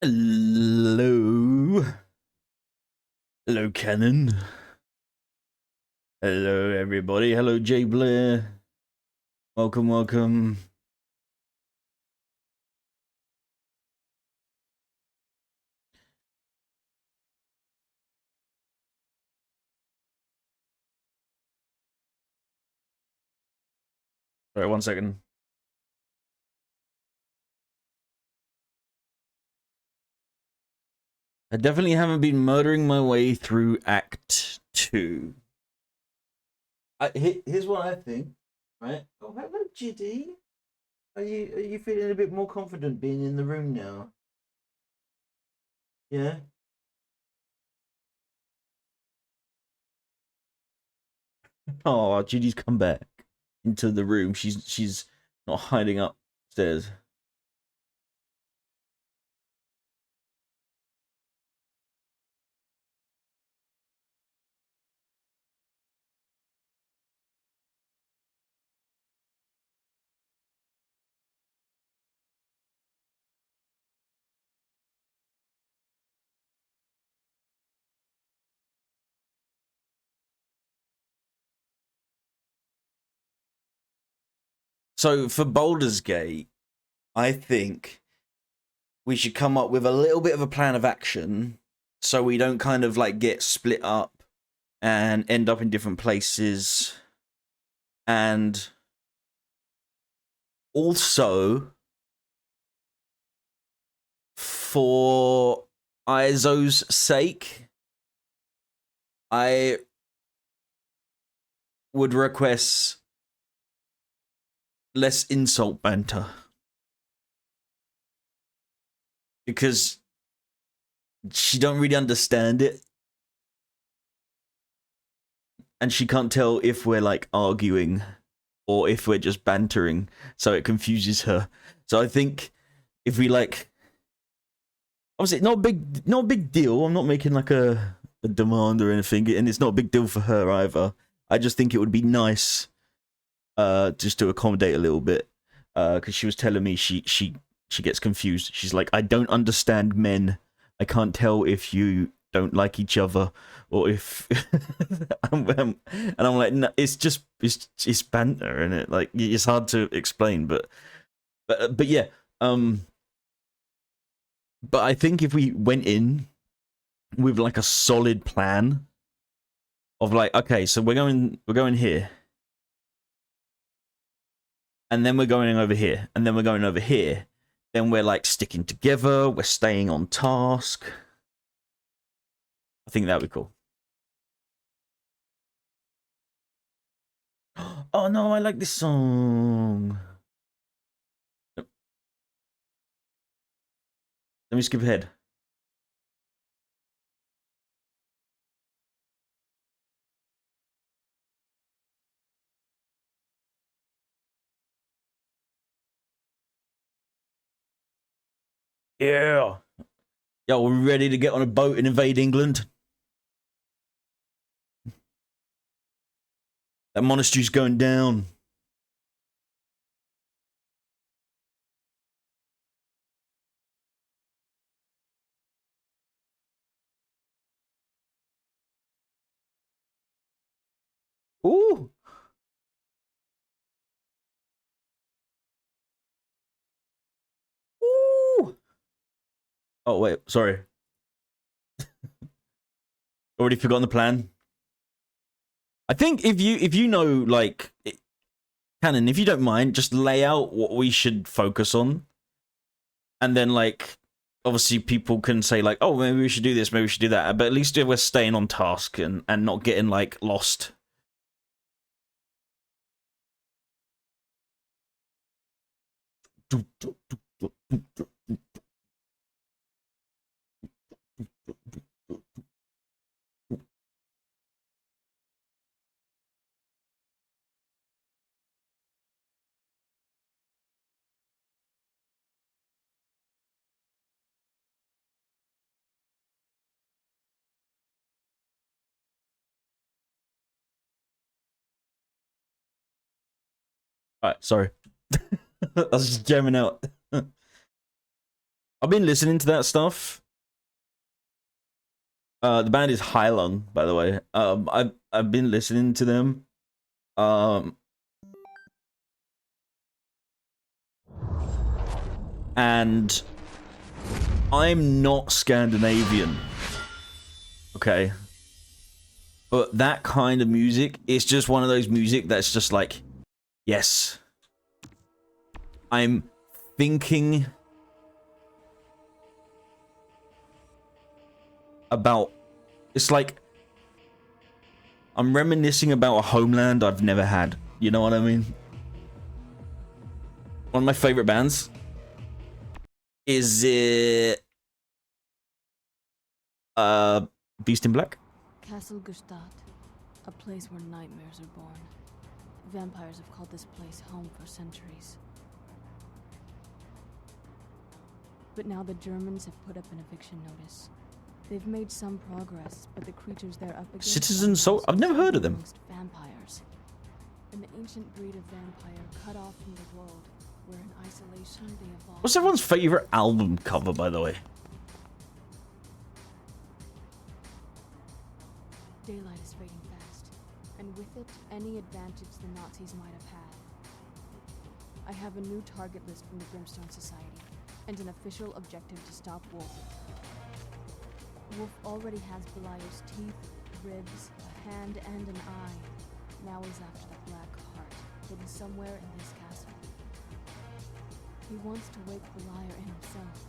Hello. Hello, Cannon. Hello, everybody. Hello, Jay Blair. Welcome, welcome. Sorry, 1 second. I definitely haven't been murdering my way through Act 2. Here's what I think, right? Oh, hello, Jiddy. Are you feeling a bit more confident being in the room now? Yeah? Oh, Judy's come back into the room. She's not hiding upstairs. So for Baldur's Gate, I think we should come up with a little bit of a plan of action so we don't kind of like get split up and end up in different places. And also, for Izo's sake, I would request less insult banter. Because she don't really understand it. And she can't tell if we're like arguing or if we're just bantering. So it confuses her. So I think if we like, obviously not a big deal. I'm not making like a demand or anything, and it's not a big deal for her either. I just think it would be nice just to accommodate a little bit. Because she was telling me she gets confused. She's like, I don't understand men. I can't tell if you don't like each other or if and I'm like, no, it's banter, and it like it's hard to explain, but yeah, but I think if we went in with like a solid plan of like, okay, so we're going here, and then we're going over here, and then we're going over here, then we're like sticking together, we're staying on task. I think that would be cool. Oh no, I like this song. Let me skip ahead. Yeah. Yo, we're ready to get on a boat and invade England. That monastery's going down. Ooh. Ooh. Oh wait, sorry. Already forgotten the plan. I think if you know like Canon, if you don't mind, just lay out what we should focus on, and then like obviously people can say like, oh, maybe we should do this, maybe we should do that, but at least we're staying on task and not getting like lost. All right, sorry. I was just jamming out. I've been listening to that stuff. The band is Heilung, by the way. I've been listening to them. And I'm not Scandinavian. Okay. But that kind of music, it's just one of those music that's just like, yes. I'm thinking about, it's like I'm reminiscing about a homeland I've never had. You know what I mean? One of my favorite bands is Beast in Black. Castle Gestalt, a place where nightmares are born. Vampires have called this place home for centuries. But now the Germans have put up an eviction notice. They've made some progress, but the creatures they're up against... Citizen Soul? I've never heard of them. Vampires. An ancient breed of vampire cut off from the world, where in isolation they evolved... What's everyone's favorite album cover, by the way? Daylight is fading fast, and with it, any advantage the Nazis might have had. I have a new target list from the Brimstone Society, and an official objective to stop Wolf. Wolf already has Beliar's teeth, ribs, a hand, and an eye. Now he's after the Black Heart, hidden somewhere in this castle. He wants to wake Beliar in himself.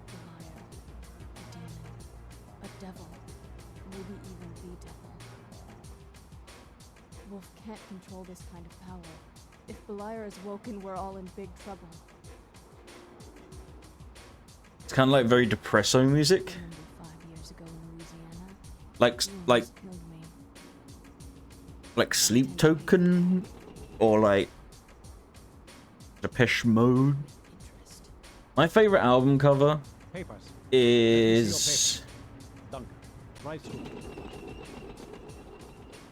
Beliar, a demon, a devil, maybe even the devil. Wolf can't control this kind of power. If Beliar is woken, we're all in big trouble. It's kind of like very depresso music. Like Sleep Token, or like Depeche Mode. My favorite album cover is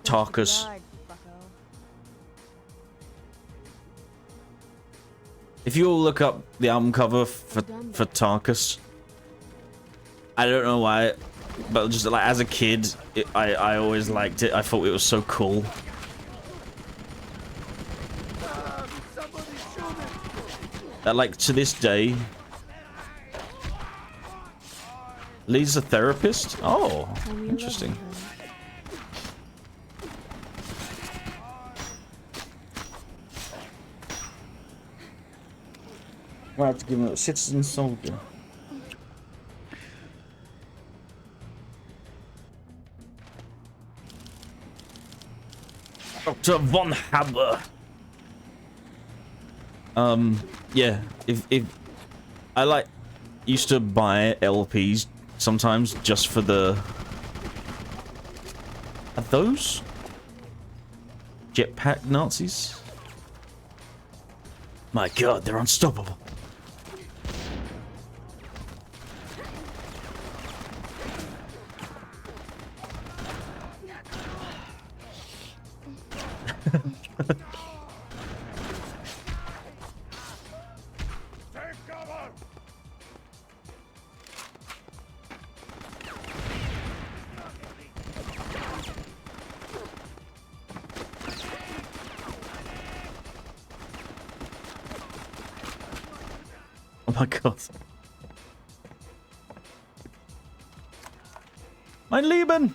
Tarkus. If you all look up the album cover for Tarkus, I don't know why, but just like as a kid, I always liked it. I thought it was so cool. That like to this day, Lee's a therapist. Oh, interesting. I have to give him a citizen soldier. Dr. Von Haber. Yeah, if I like used to buy LPs sometimes just for the... Are those jetpack Nazis? My god, they're unstoppable. Oh my god. Mein Leben!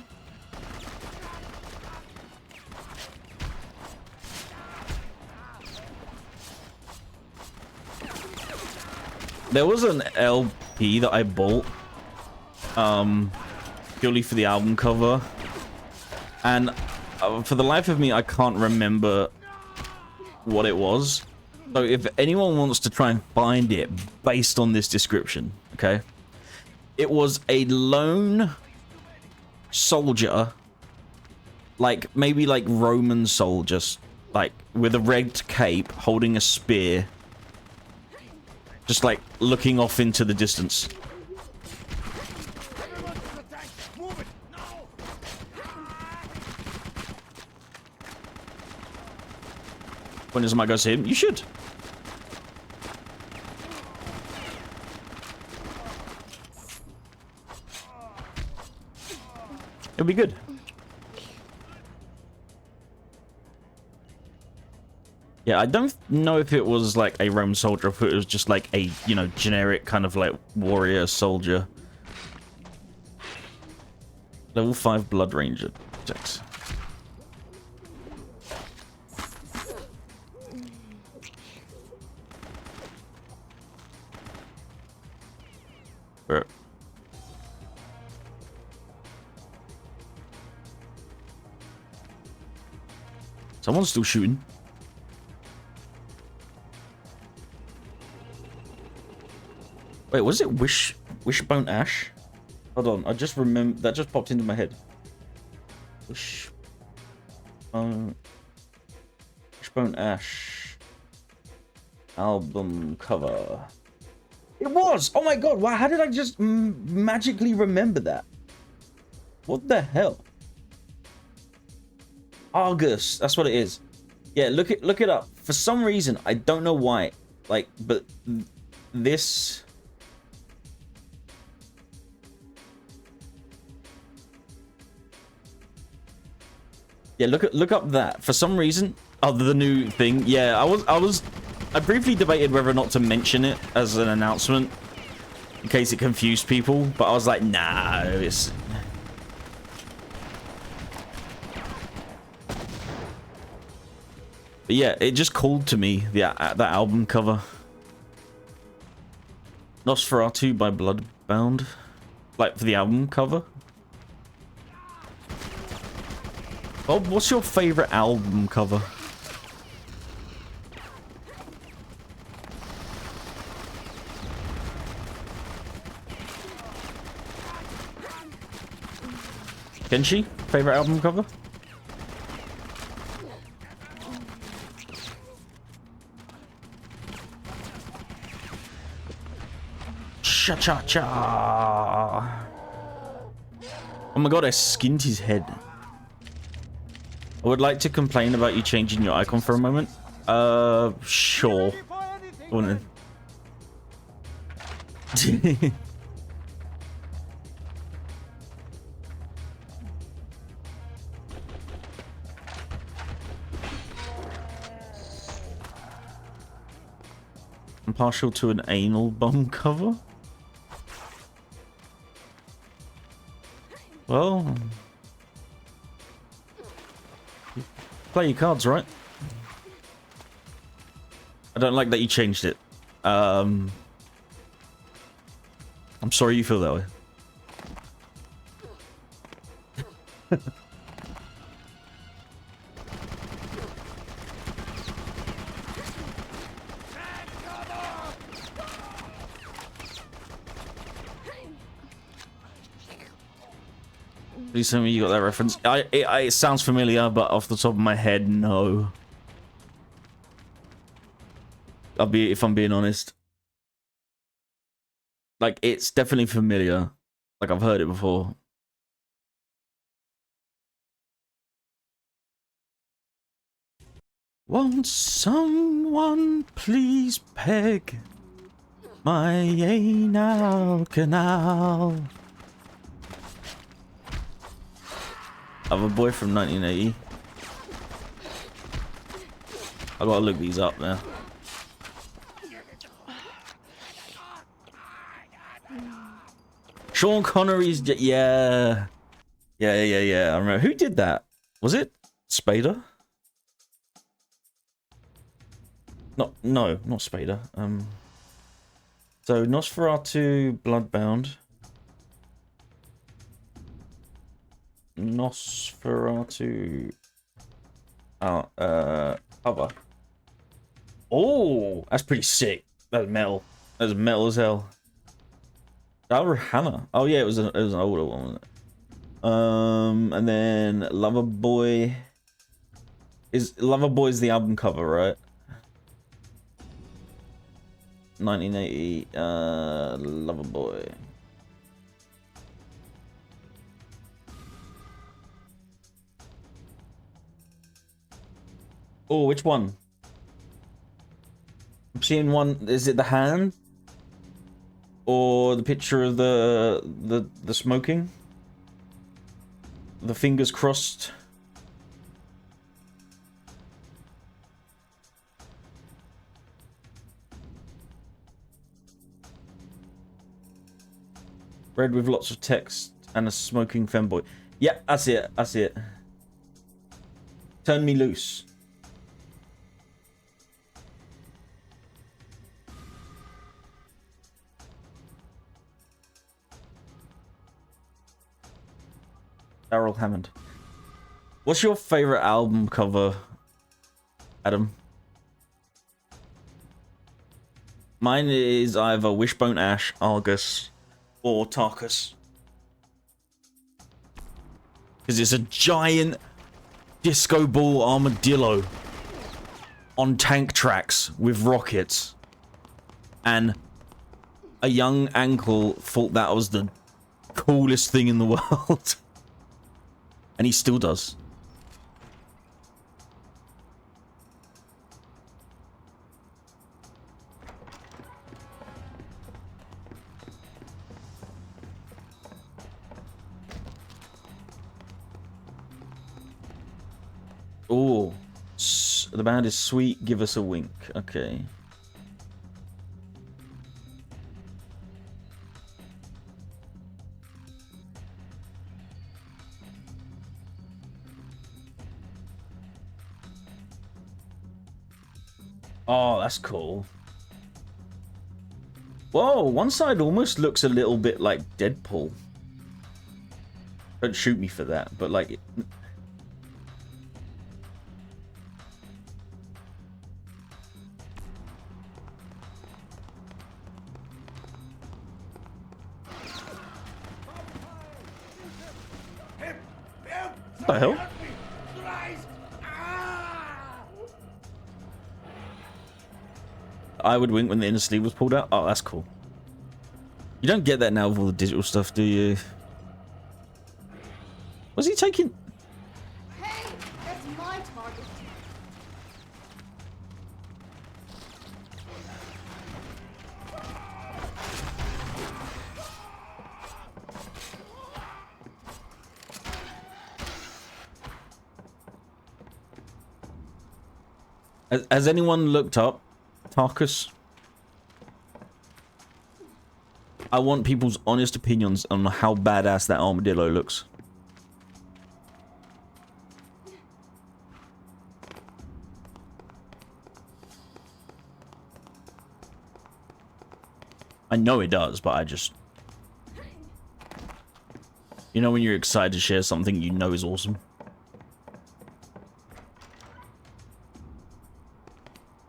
There was an LP that I bought purely for the album cover, and for the life of me I can't remember what it was. So if anyone wants to try and find it based on this description, okay? It was a lone soldier, like maybe like Roman soldiers, like with a red cape holding a spear, just like looking off into the distance. When somebody goes to him, you should. Could be good. Yeah, I don't know if it was like a Roman soldier, or if it was just like a, you know, generic kind of like warrior soldier. Level 5 Blood Ranger. Checks. Where? Someone's still shooting. Wait, was it Wishbone Ash? Hold on, I just remember that just popped into my head. Wishbone Ash album cover. It was. Oh my god! Wow, how did I just magically remember that? What the hell? Argus. That's what it is. Yeah, look it up. For some reason, I don't know why. Like, but this. Yeah, look up that. For some reason, the new thing. Yeah, I briefly debated whether or not to mention it as an announcement in case it confused people, but I was like, nah, it's. But yeah, it just called to me that album cover. Nosferatu by Bloodbound, like for the album cover. Bob, what's your favorite album cover? Kenshi, favorite album cover? Cha-cha-cha. Oh my god, I skinned his head. I would like to complain about you changing your icon for a moment. Sure. Go on then. I'm partial to an anal bomb cover. Well, play your cards, right? I don't like that you changed it. I'm sorry you feel that way. Please tell me you got that reference. It sounds familiar, but off the top of my head, no. If I'm being honest. Like, it's definitely familiar. Like, I've heard it before. Won't someone please peg my anal canal? I have a boy from 1980. I gotta look these up now. Sean Connery's, yeah. I remember. Who did that? Was it Spader? No, not Spader. So Nosferatu, Bloodbound. Nosferatu. Cover. Oh, that's pretty sick. That's metal. That's metal as hell. Hammer. Oh yeah, it was an older one, wasn't it? And then Loverboy. Loverboy's the album cover, right? 1980. Loverboy. Oh, which one? I'm seeing one. Is it the hand? Or the picture of the smoking? the fingers crossed. Red with lots of text and a smoking femboy. Yeah, I see it. I see it. Turn me loose. Daryl Hammond. What's your favorite album cover, Adam? Mine is either Wishbone Ash, Argus, or Tarkus. Because it's a giant disco ball armadillo on tank tracks with rockets. And a young Ankle thought that was the coolest thing in the world. And he still does. Oh, the band is Sweet, Give Us a Wink. Okay. Oh, that's cool. Whoa, one side almost looks a little bit like Deadpool. Don't shoot me for that, but like... What the hell? I would wink when the inner sleeve was pulled out. Oh, that's cool. You don't get that now with all the digital stuff, do you? Was he taking... Hey, that's my target. Has anyone looked up Tarkus? I want people's honest opinions on how badass that armadillo looks. I know it does, but I just... You know when you're excited to share something you know is awesome?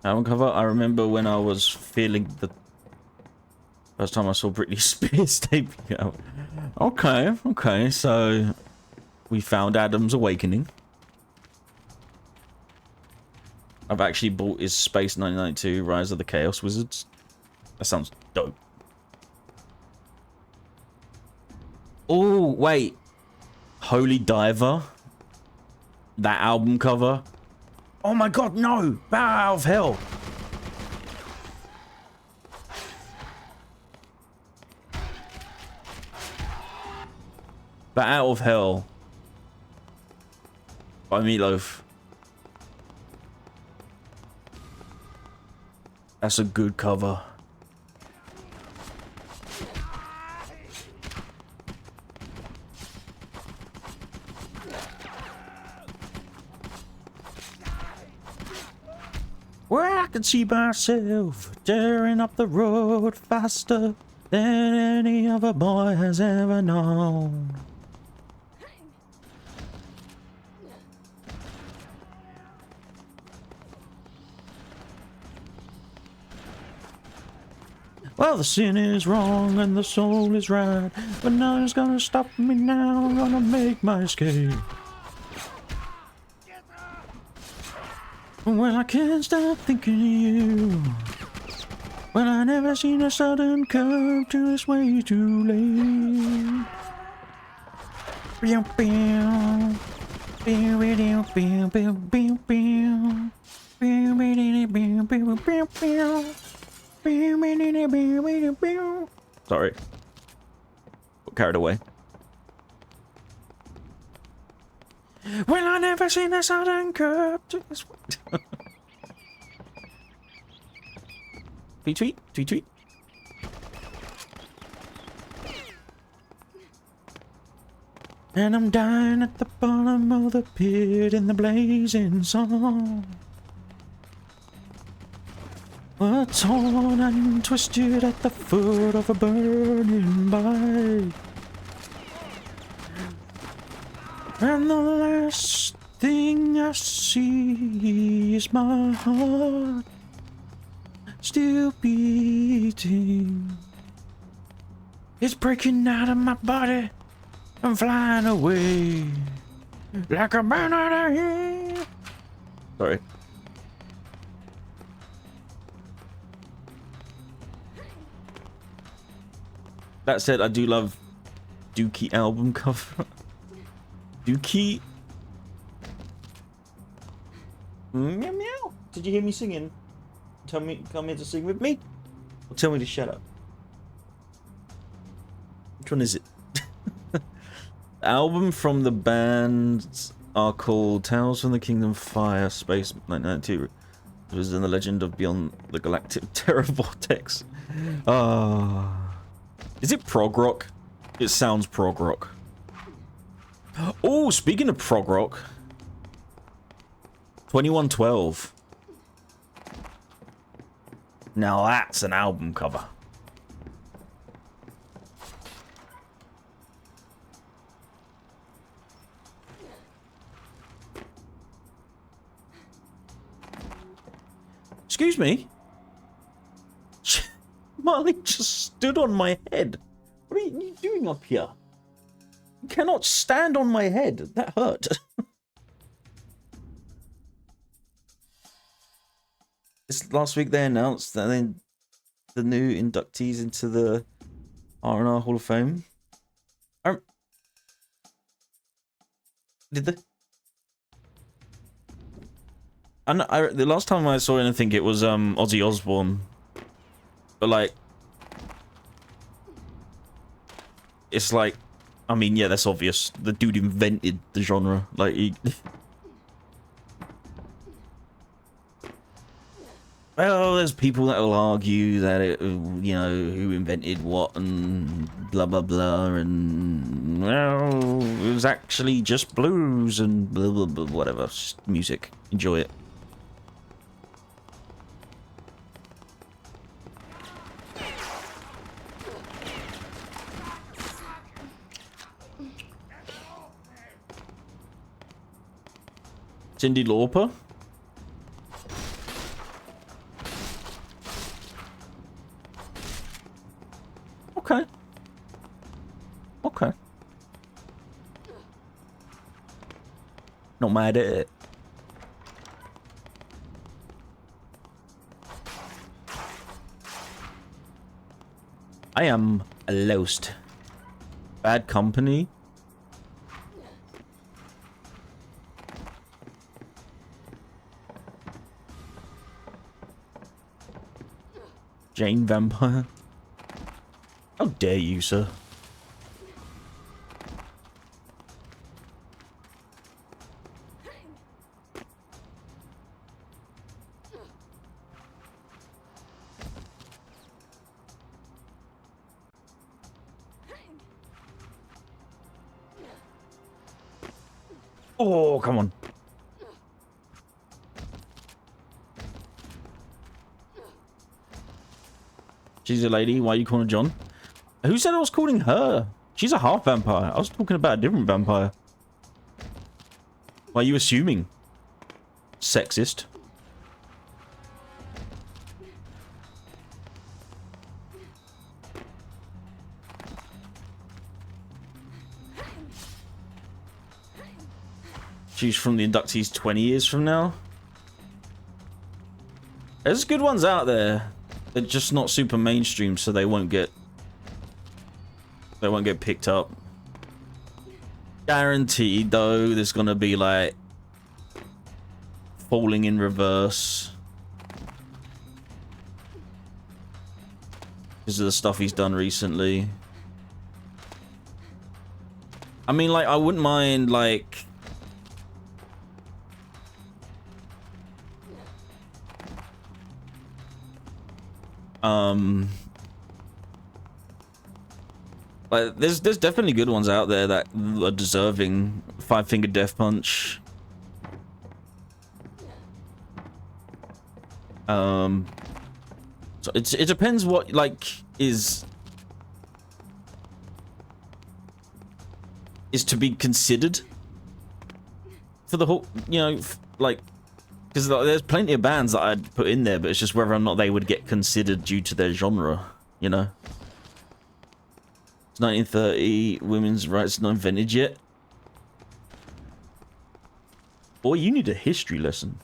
Album cover? I remember when I was feeling the first time I saw Britney Spears taping out. Okay, okay, so we found Adam's Awakening. I've actually bought his Space 1992 Rise of the Chaos Wizards. That sounds dope. Oh, wait. Holy Diver? That album cover? Oh my god, no! Bow out of hell! Bat Out of Hell by Meatloaf. That's a good cover. Where I can see myself tearing up the road faster than any other boy has ever known. Well, the sin is wrong and the soul is right, but nothing's gonna stop me now. I'm gonna make my escape. Well, I can't stop thinking of you. Well, I never seen a sudden curve to this way too late. Pew, pew. Pew, pew, pew, pew, pew, pew. Pew, pew, pew, pew, pew, pew. Sorry. Got carried away. Well, I never seen a Southern Cup. Tweet, tweet, tweet, tweet. And I'm dying at the bottom of the pit in the blazing sun. We're torn and twisted at the foot of a burning bike. And the last thing I see is my heart still beating. It's breaking out of my body. I'm flying away like a bird out of here. Sorry. That said, I do love Dookie album cover. Dookie. Meow meow. Did you hear me singing? Tell me, come here to sing with me? Or tell me to shut up? Which one is it? Album from the bands are called Tales from the Kingdom of Fire, Space 1992. It was in the Legend of Beyond the Galactic Terror Vortex. Is it prog rock? It sounds prog rock. Oh, speaking of prog rock, 2112. Now that's an album cover. Excuse me? Marley just stood on my head. What are you doing up here? You cannot stand on my head. That hurt. This last week they announced that then the new inductees into the R&R Hall of Fame. Did they? The last time I saw anything, it was Ozzy Osbourne, but like, it's like, I mean, yeah, that's obvious. The dude invented the genre. Like, he... Well, there's people that will argue that it, you know, who invented what and blah blah blah, and well, it was actually just blues and blah blah blah, whatever. It's just music. Enjoy it. Cyndi Lauper? Okay. Okay. Not mad at it. I am lost. Bad Company? Jane Vampire? How dare you, sir? Oh, come on. She's a lady. Why are you calling her John? Who said I was calling her? She's a half vampire. I was talking about a different vampire. Why are you assuming? Sexist. She's from the inductees 20 years from now. There's good ones out there. They're just not super mainstream, so they won't get picked up. Guaranteed though, there's gonna be like Falling in Reverse because of the stuff he's done recently. I mean, like, I wouldn't mind like Like there's definitely good ones out there that are deserving. Five Finger Death Punch. So it depends what like is to be considered for the whole, you know, like, because there's plenty of bands that I'd put in there, but it's just whether or not they would get considered due to their genre, you know. It's 1930, women's rights not invented yet. Boy, you need a history lesson.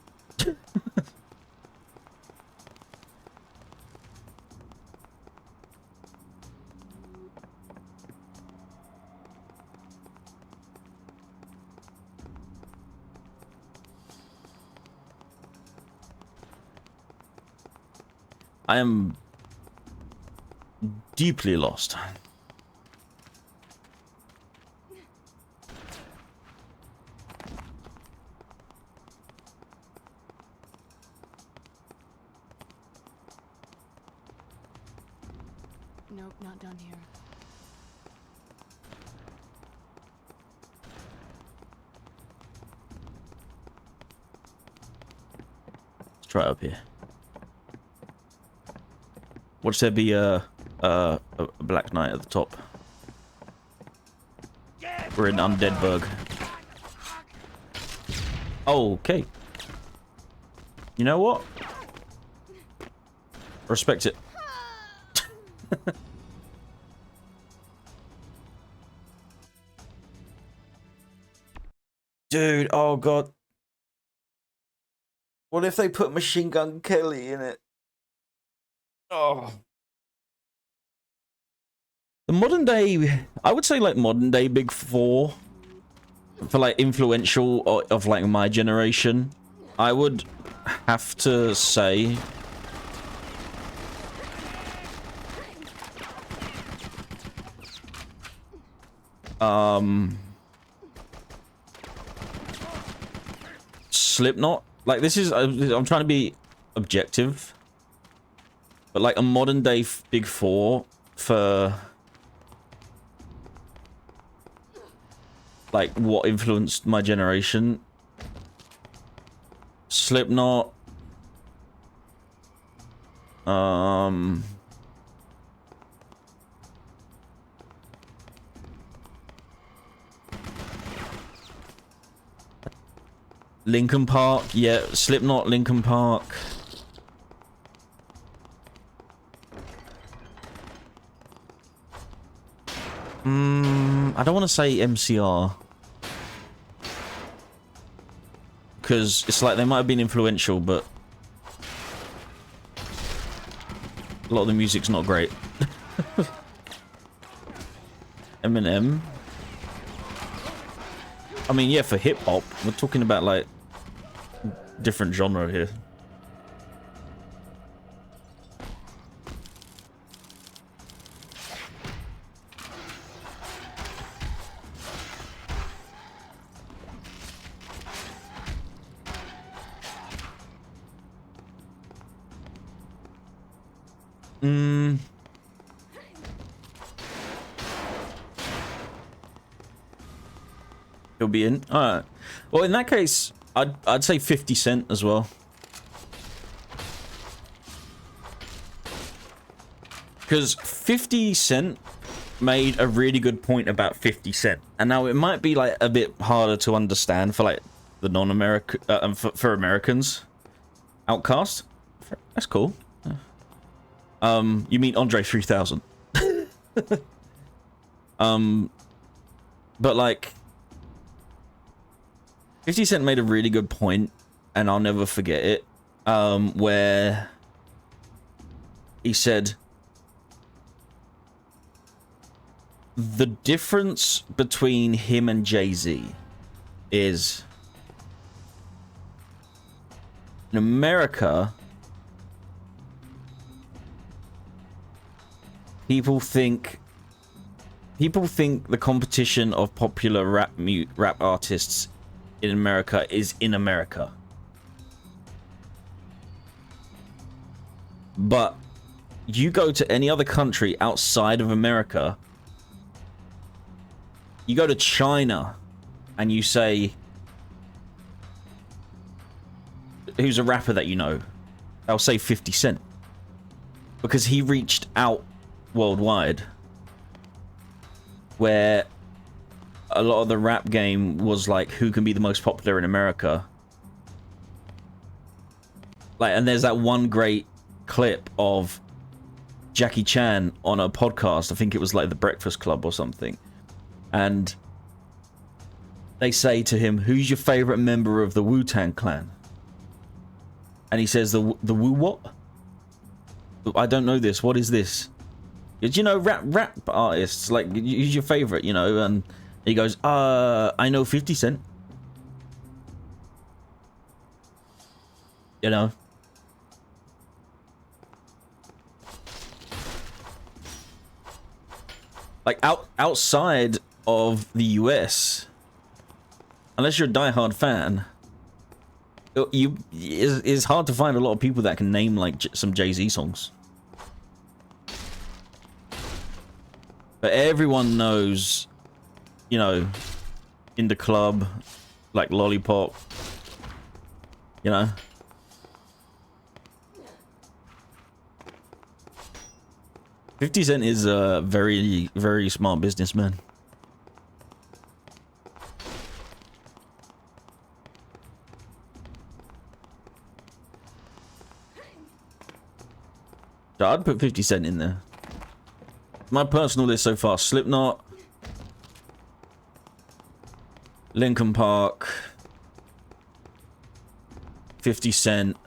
I am deeply lost. Nope, not down here. Let's try it up here. Watch there be a Black Knight at the top. We're in Undead Burg. Oh, okay. You know what? Respect it. Dude, oh god. What if they put Machine Gun Kelly in it? Oh. The modern day, I would say like modern day Big Four, for like influential of like my generation, I would have to say Slipknot. Like this is, I'm trying to be objective, but like a modern day Big Four for like what influenced my generation. Slipknot. Linkin Park, yeah, Slipknot, Linkin Park. I don't want to say MCR. Because it's like they might have been influential, but a lot of the music's not great. Eminem. I mean, yeah, for hip-hop, we're talking about, like, different genre here. He'll be in. Alright. Well, in that case, I'd say 50 Cent as well. Because 50 Cent made a really good point about 50 Cent. And now it might be like a bit harder to understand for like the non-American, for Americans. Outcast? That's cool. You mean Andre 3000. But like 50 Cent made a really good point, and I'll never forget it, where he said the difference between him and Jay-Z is in America, people think the competition of popular rap artists in America is in America. But you go to any other country outside of America, you go to China, and you say, who's a rapper that you know? I'll say 50 Cent. Because he reached out worldwide. Where a lot of the rap game was like, who can be the most popular in America? Like, and there's that one great clip of Jackie Chan on a podcast. I think it was like The Breakfast Club or something. And they say to him, who's your favorite member of the Wu-Tang Clan? And he says, the Wu what? I don't know this. What is this? Do you know rap artists? Like, who's your favorite, you know? And he goes, I know 50 Cent. You know? Like, outside of the US, unless you're a diehard fan, it's hard to find a lot of people that can name, like, some Jay-Z songs. But everyone knows, you know, In the Club, like Lollipop, you know. 50 Cent is a very, very smart businessman. So I'd put 50 Cent in there. My personal list so far: Slipknot, Linkin Park, 50 Cent,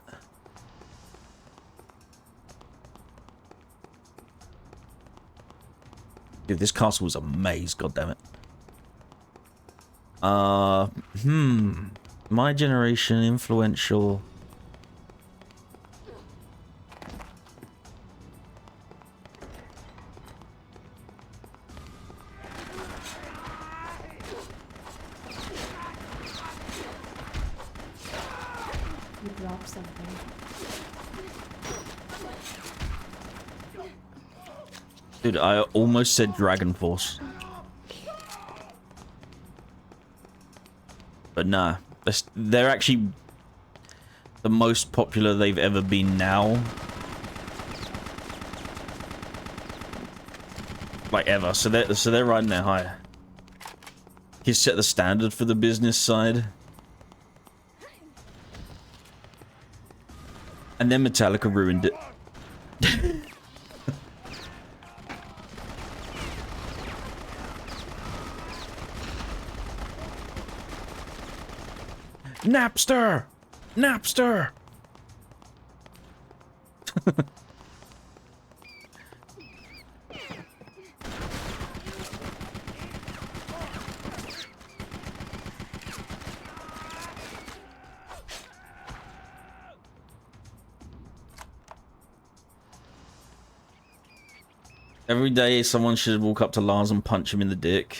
dude, this castle was a maze, goddammit. My generation, influential. You dropped something. Dude, I almost said Dragon Force. But nah, they're actually the most popular they've ever been now. Like ever. So they're riding there high. He set the standard for the business side. And then Metallica ruined it. Napster! Napster! Every day someone should walk up to Lars and punch him in the dick.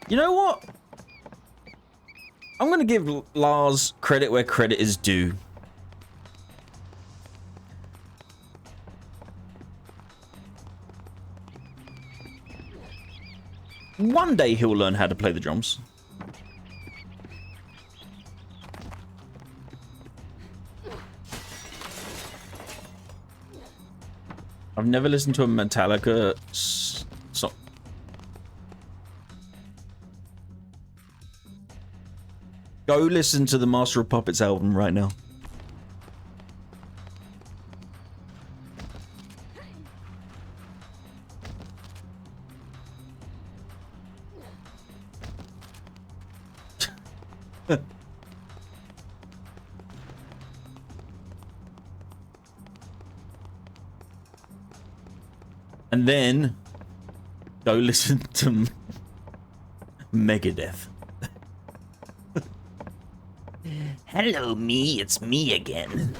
You know what? I'm gonna give Lars credit where credit is due. One day he'll learn how to play the drums. I've never listened to a Metallica song. Go listen to the Master of Puppets album right now. And then go listen to Megadeth. Hello, me. It's me again.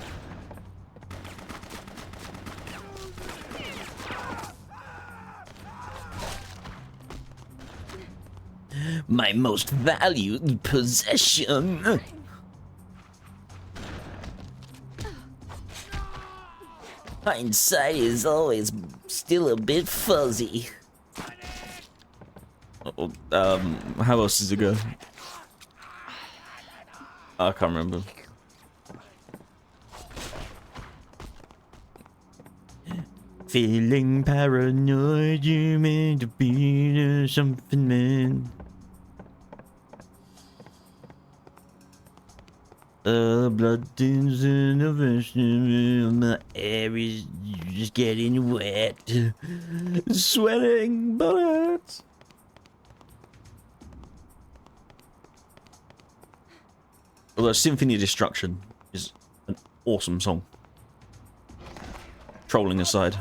My most valued possession. Hindsight is always still a bit fuzzy. How else does it go? I can't remember. Feeling paranoid, you meant to be something, man. Blood thins in the vegetable. My air is just getting wet. Sweating bullets. Although Symphony of Destruction is an awesome song. Trolling aside.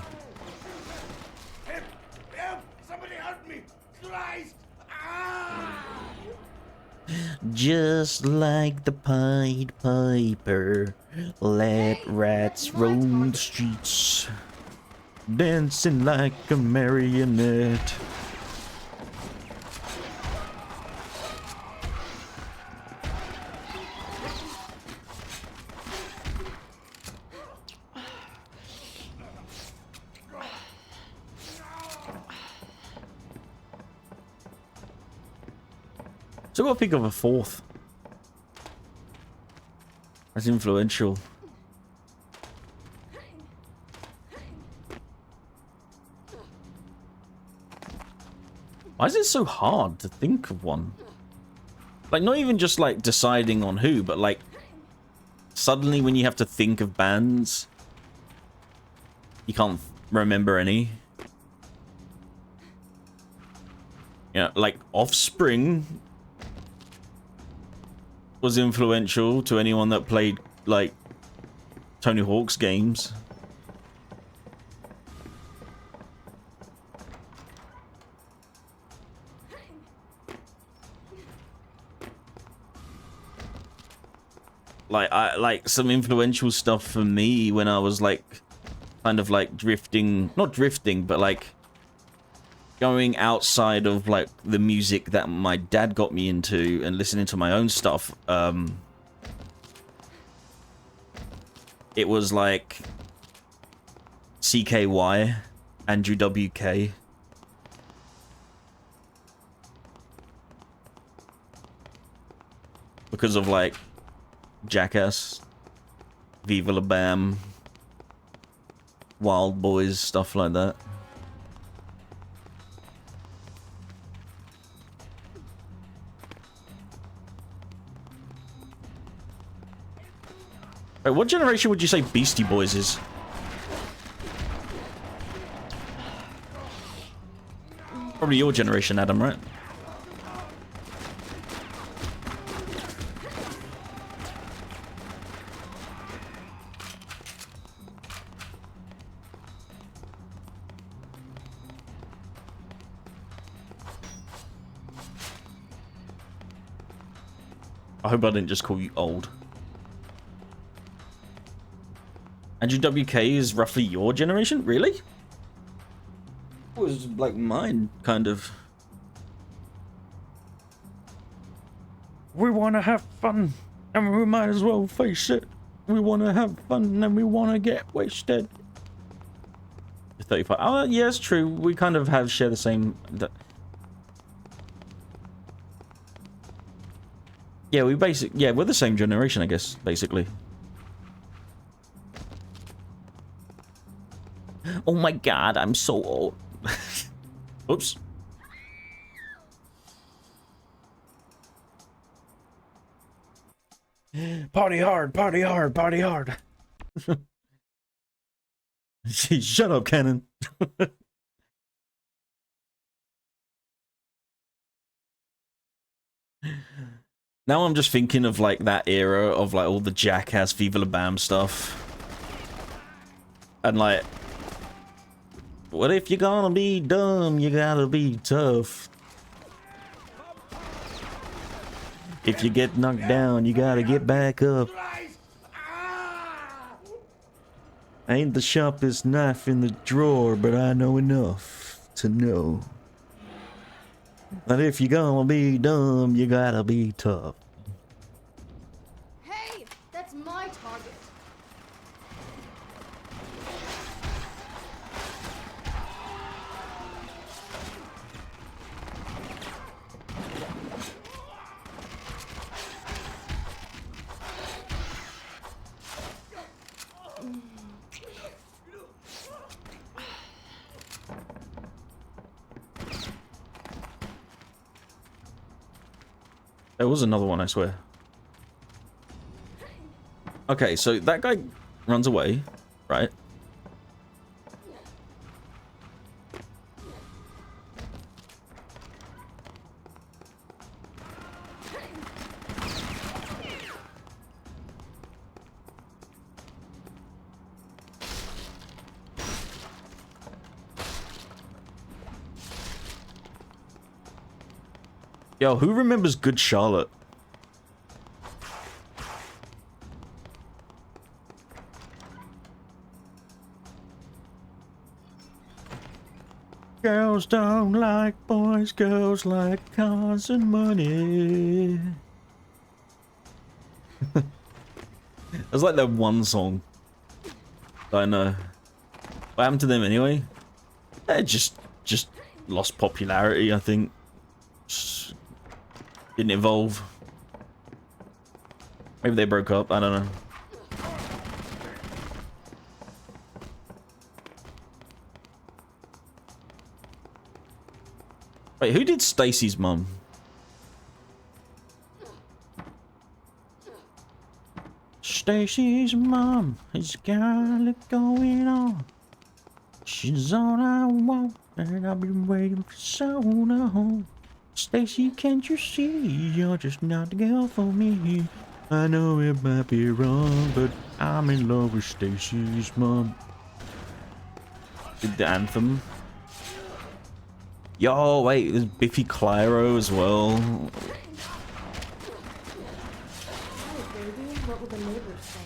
Somebody help me! Christ! Ah! Just like the Pied Piper, let rats roam the streets, dancing like a marionette. So I've got to think of a fourth. That's influential. Why is it so hard to think of one? Like, not even just like deciding on who, but like suddenly when you have to think of bands, you can't remember any. Yeah, like Offspring was influential to anyone that played like Tony Hawk's games. Like some influential stuff for me when I was like kind of like drifting, not drifting, but like going outside of like the music that my dad got me into and listening to my own stuff. It was like CKY, Andrew WK. Because of like Jackass, Viva La Bam, Wild Boys, stuff like that. Wait, what generation would you say Beastie Boys is? Probably your generation, Adam, right? I hope I didn't just call you old. Andrew WK is roughly your generation? Really? It was like mine, kind of. We want to have fun, and we might as well face it. We want to have fun, and we want to get wasted. 35. Oh, yeah, it's true. We kind of share the same. Yeah, we're the same generation, I guess, basically. Oh my god, I'm so old. Oops. Party hard, party hard, party hard. Shut up, Cannon. Now I'm just thinking of like that era of like all the Jackass, Viva La Bam stuff. And like, what if you're gonna be dumb, you gotta be tough. If you get knocked down, you gotta get back up. I ain't the sharpest knife in the drawer, but I know enough to know that if you're gonna be dumb, you gotta be tough. Hey, that's my target. There was another one, I swear. Okay, so that guy runs away, right? Yo, who remembers Good Charlotte? Girls don't like boys, girls like cars and money. It's like that one song. I know. What happened to them anyway? They just lost popularity, I think. Just didn't evolve. Maybe they broke up, I don't know. Wait, who did Stacy's mum? Stacy's mum has got it going on. She's all I want, and I've been waiting for so long. Stacy, can't you see you're just not the girl for me? I know it might be wrong, but I'm in love with Stacy's mum. Did the anthem? Yo, wait, there's Biffy Clyro as well. Hey, baby, what will the neighbors think?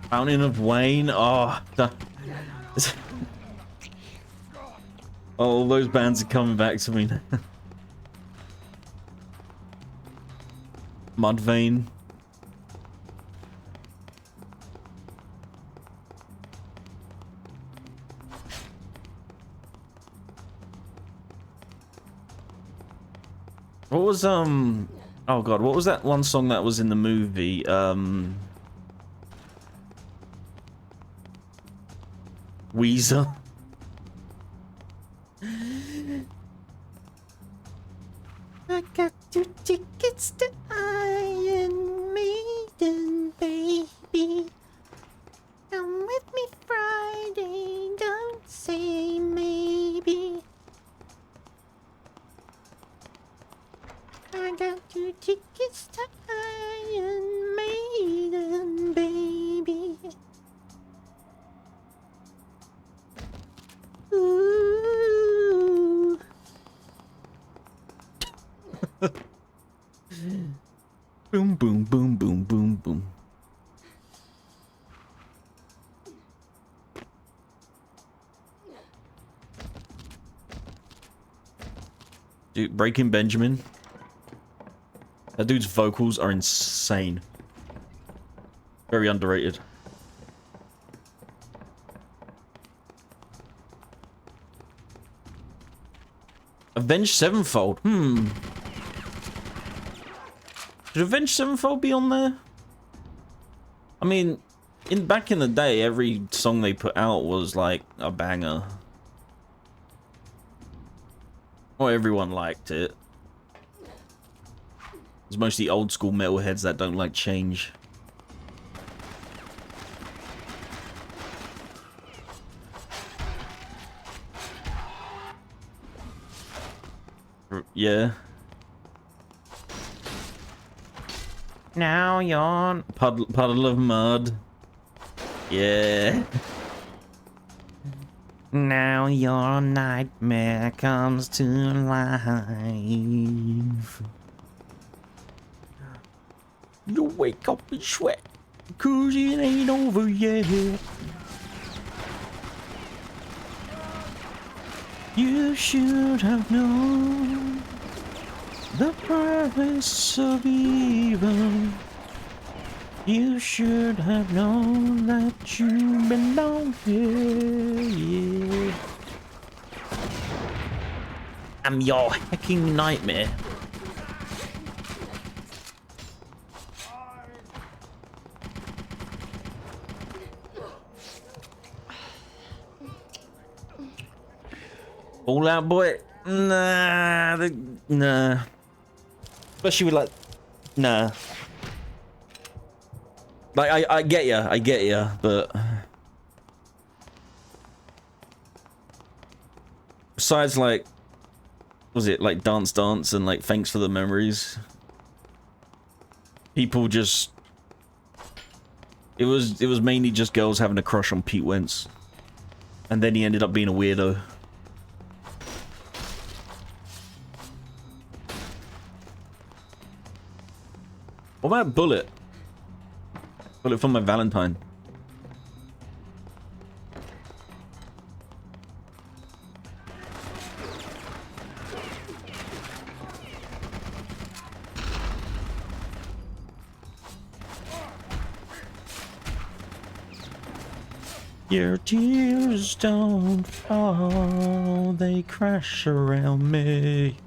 Fountain of Wayne. Oh, all those bands are coming back to me. Mudvayne. What was oh god, what was that one song that was in the movie? Weezer. I got 2 tickets to Iron Maiden, baby. Come with me Friday, don't say maybe. I got 2 tickets to Iron Maiden, baby. Ooh. Boom, boom, boom, boom, boom, boom. Dude, Breaking Benjamin. That dude's vocals are insane. Very underrated. Avenged Sevenfold. Should Avenged Sevenfold be on there? I mean, back in the day, every song they put out was like a banger. Or everyone liked it. It's mostly old school metalheads that don't like change. Yeah. Now you're puddle of mud. Yeah. Now your nightmare comes to life. You wake up and sweat, 'cause it ain't over yet. You should have known the price of evil. You should have known that you belong here, yeah. am your hecking nightmare. All out, boy. Nah, nah. Especially with like, nah. Like I get ya, but besides like, was it like Dance Dance and like Thanks for the Memories? People just, it was mainly just girls having a crush on Pete Wentz, and then he ended up being a weirdo. What about Bullet? Bullet from my Valentine. Your tears don't fall, they crash around me.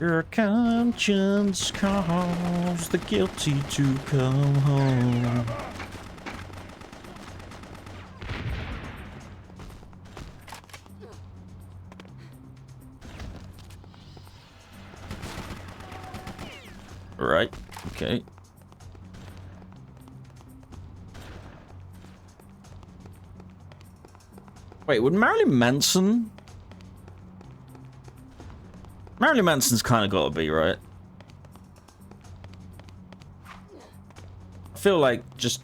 Your conscience calls the guilty to come home. Right, okay. Wait, would Marilyn Manson? Marilyn Manson's kind of got to be, right? I feel like just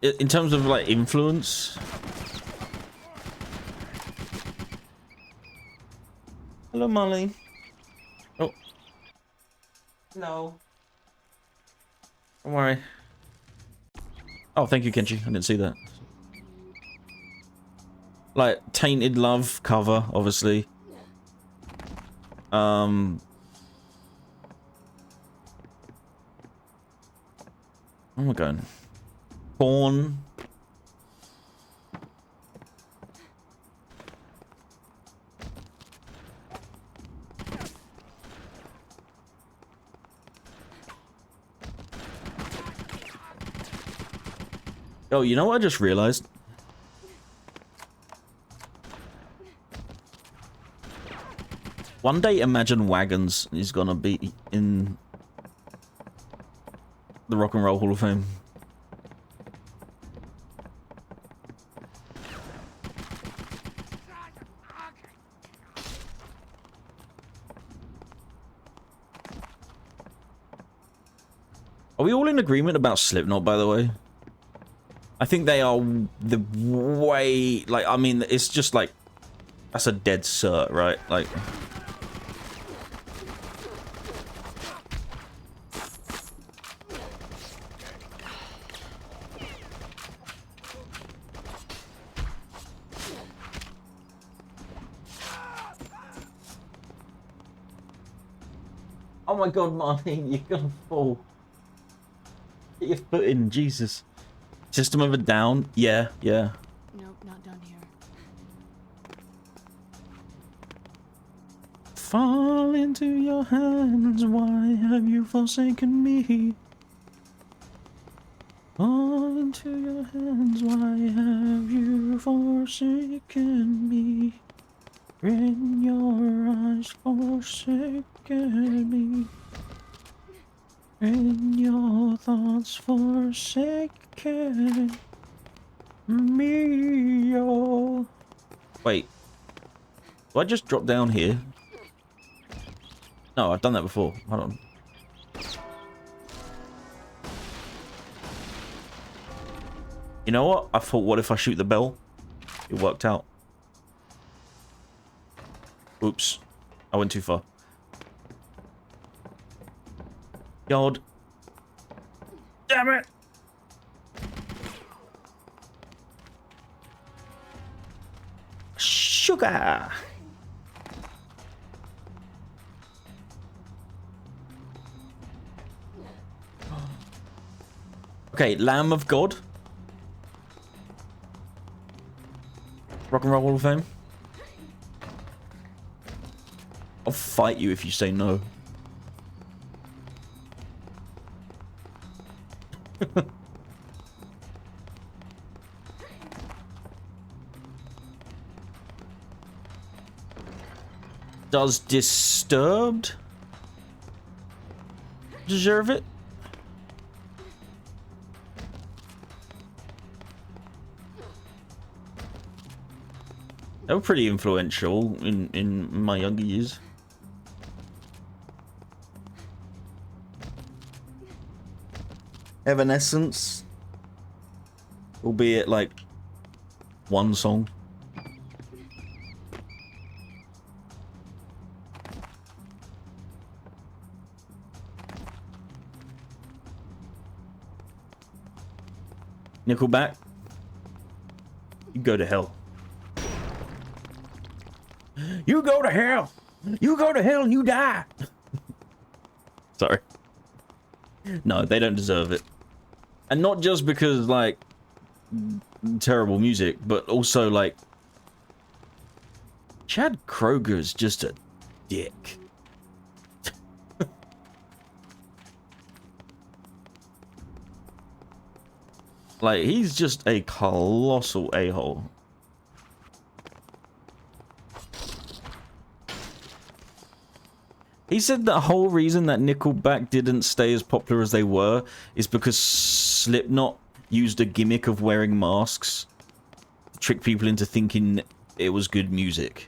in terms of like influence. Hello, Molly. Oh. No. Don't worry. Oh, thank you, Kenji. I didn't see that. Like, Tainted Love cover, obviously. Oh my god. Porn. Oh, you know what I just realized? One day, Imagine Wagons is gonna be in the Rock and Roll Hall of Fame. Are we all in agreement about Slipknot, by the way? I think they are the way, like, I mean, it's just like, that's a dead cert, right? Like... Oh my god, Martin, you're gonna fall. Get your foot in, Jesus. System of a Down? Yeah, yeah. Nope, not done here. Fall into your hands, why have you forsaken me? Fall into your hands, why have you forsaken me? In your eyes forsaken me. In your thoughts forsaken me. Oh. Wait. Do I just drop down here? No, I've done that before. Hold on. You know what? I thought, what if I shoot the bell? It worked out. Oops. I went too far. God. Damn it! Sugar! Okay, Lamb of God. Rock and Roll Hall of Fame? I'll fight you if you say no. Does Disturbed deserve it? They were pretty influential in my younger years. Evanescence, albeit like one song. Nickelback, you go to hell. You go to hell. You go to hell and you die. Sorry. No, they don't deserve it. And not just because, like, terrible music, but also, like, Chad Kroger's just a dick. Like, he's just a colossal a-hole. He said the whole reason that Nickelback didn't stay as popular as they were is because Slipknot used a gimmick of wearing masks to trick people into thinking it was good music.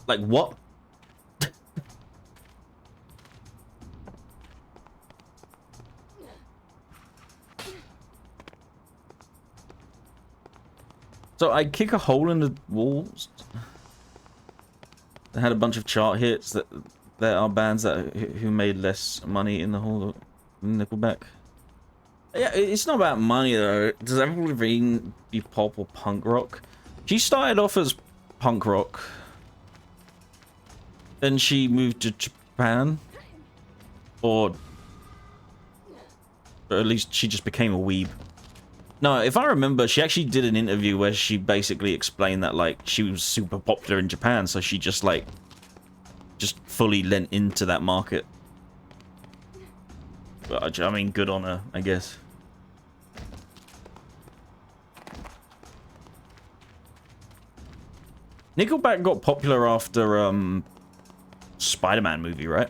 Like, what? So I kick a hole in the walls. They had a bunch of chart hits that there are bands that who made less money in the whole Nickelback. Yeah, it's not about money though. Does Avril Lavigne be pop or punk rock? She started off as punk rock. Then she moved to Japan, or at least she just became a weeb. No, if I remember, she actually did an interview where she basically explained that, like, she was super popular in Japan, so she just, like, just fully lent into that market. But, I mean, good on her, I guess. Nickelback got popular after, Spider-Man movie, right?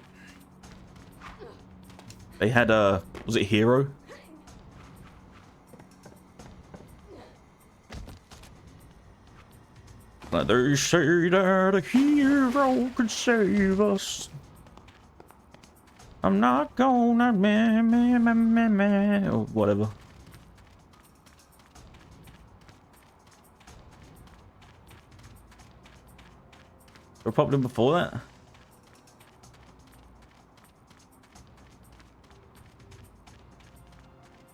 They had, was it Hero? Like, they say that a hero could save us. I'm not gonna or whatever. Or probably before that.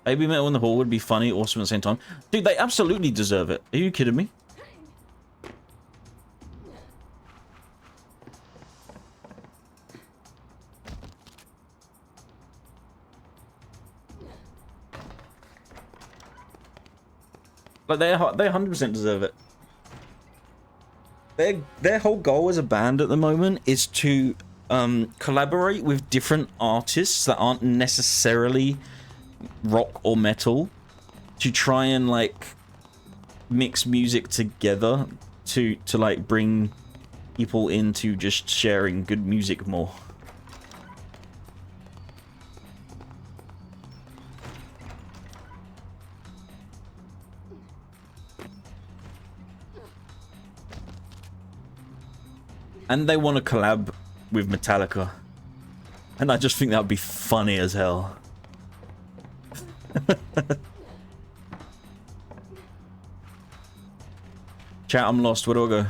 Baby Metal in the Hall would be funny, awesome at the same time. Dude, they absolutely deserve it. Are you kidding me? Like, they 100% deserve it. Their whole goal as a band at the moment is to collaborate with different artists that aren't necessarily rock or metal, to try and, like, mix music together to like bring people into just sharing good music more. And they want to collab with Metallica. And I just think that would be funny as hell. Chat, I'm lost. Where do I go?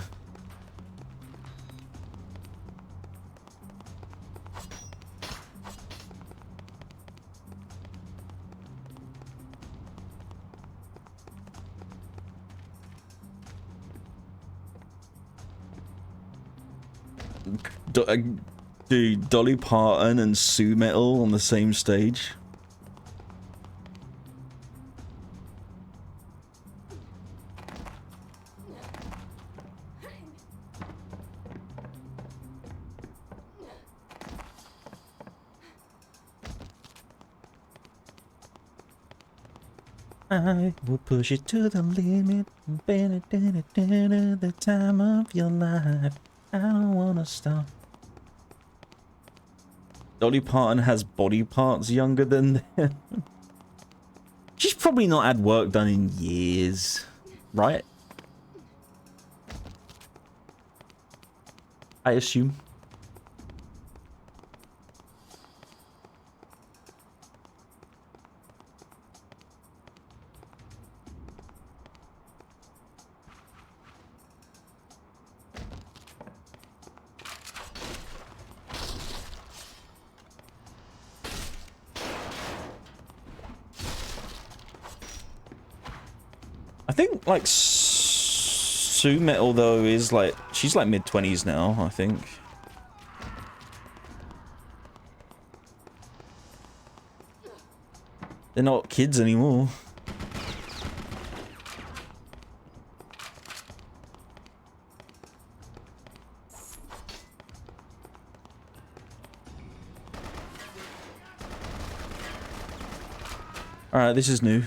Dude, Dolly Parton and Sue Metal on the same stage. I will push it to the limit. The time of your life. I don't wanna stop. Dolly Parton has body parts younger than them. She's probably not had work done in years, right? I assume. I think like Sue Metal though is like she's like mid-20s now, I think. They're not kids anymore. Alright, this is new.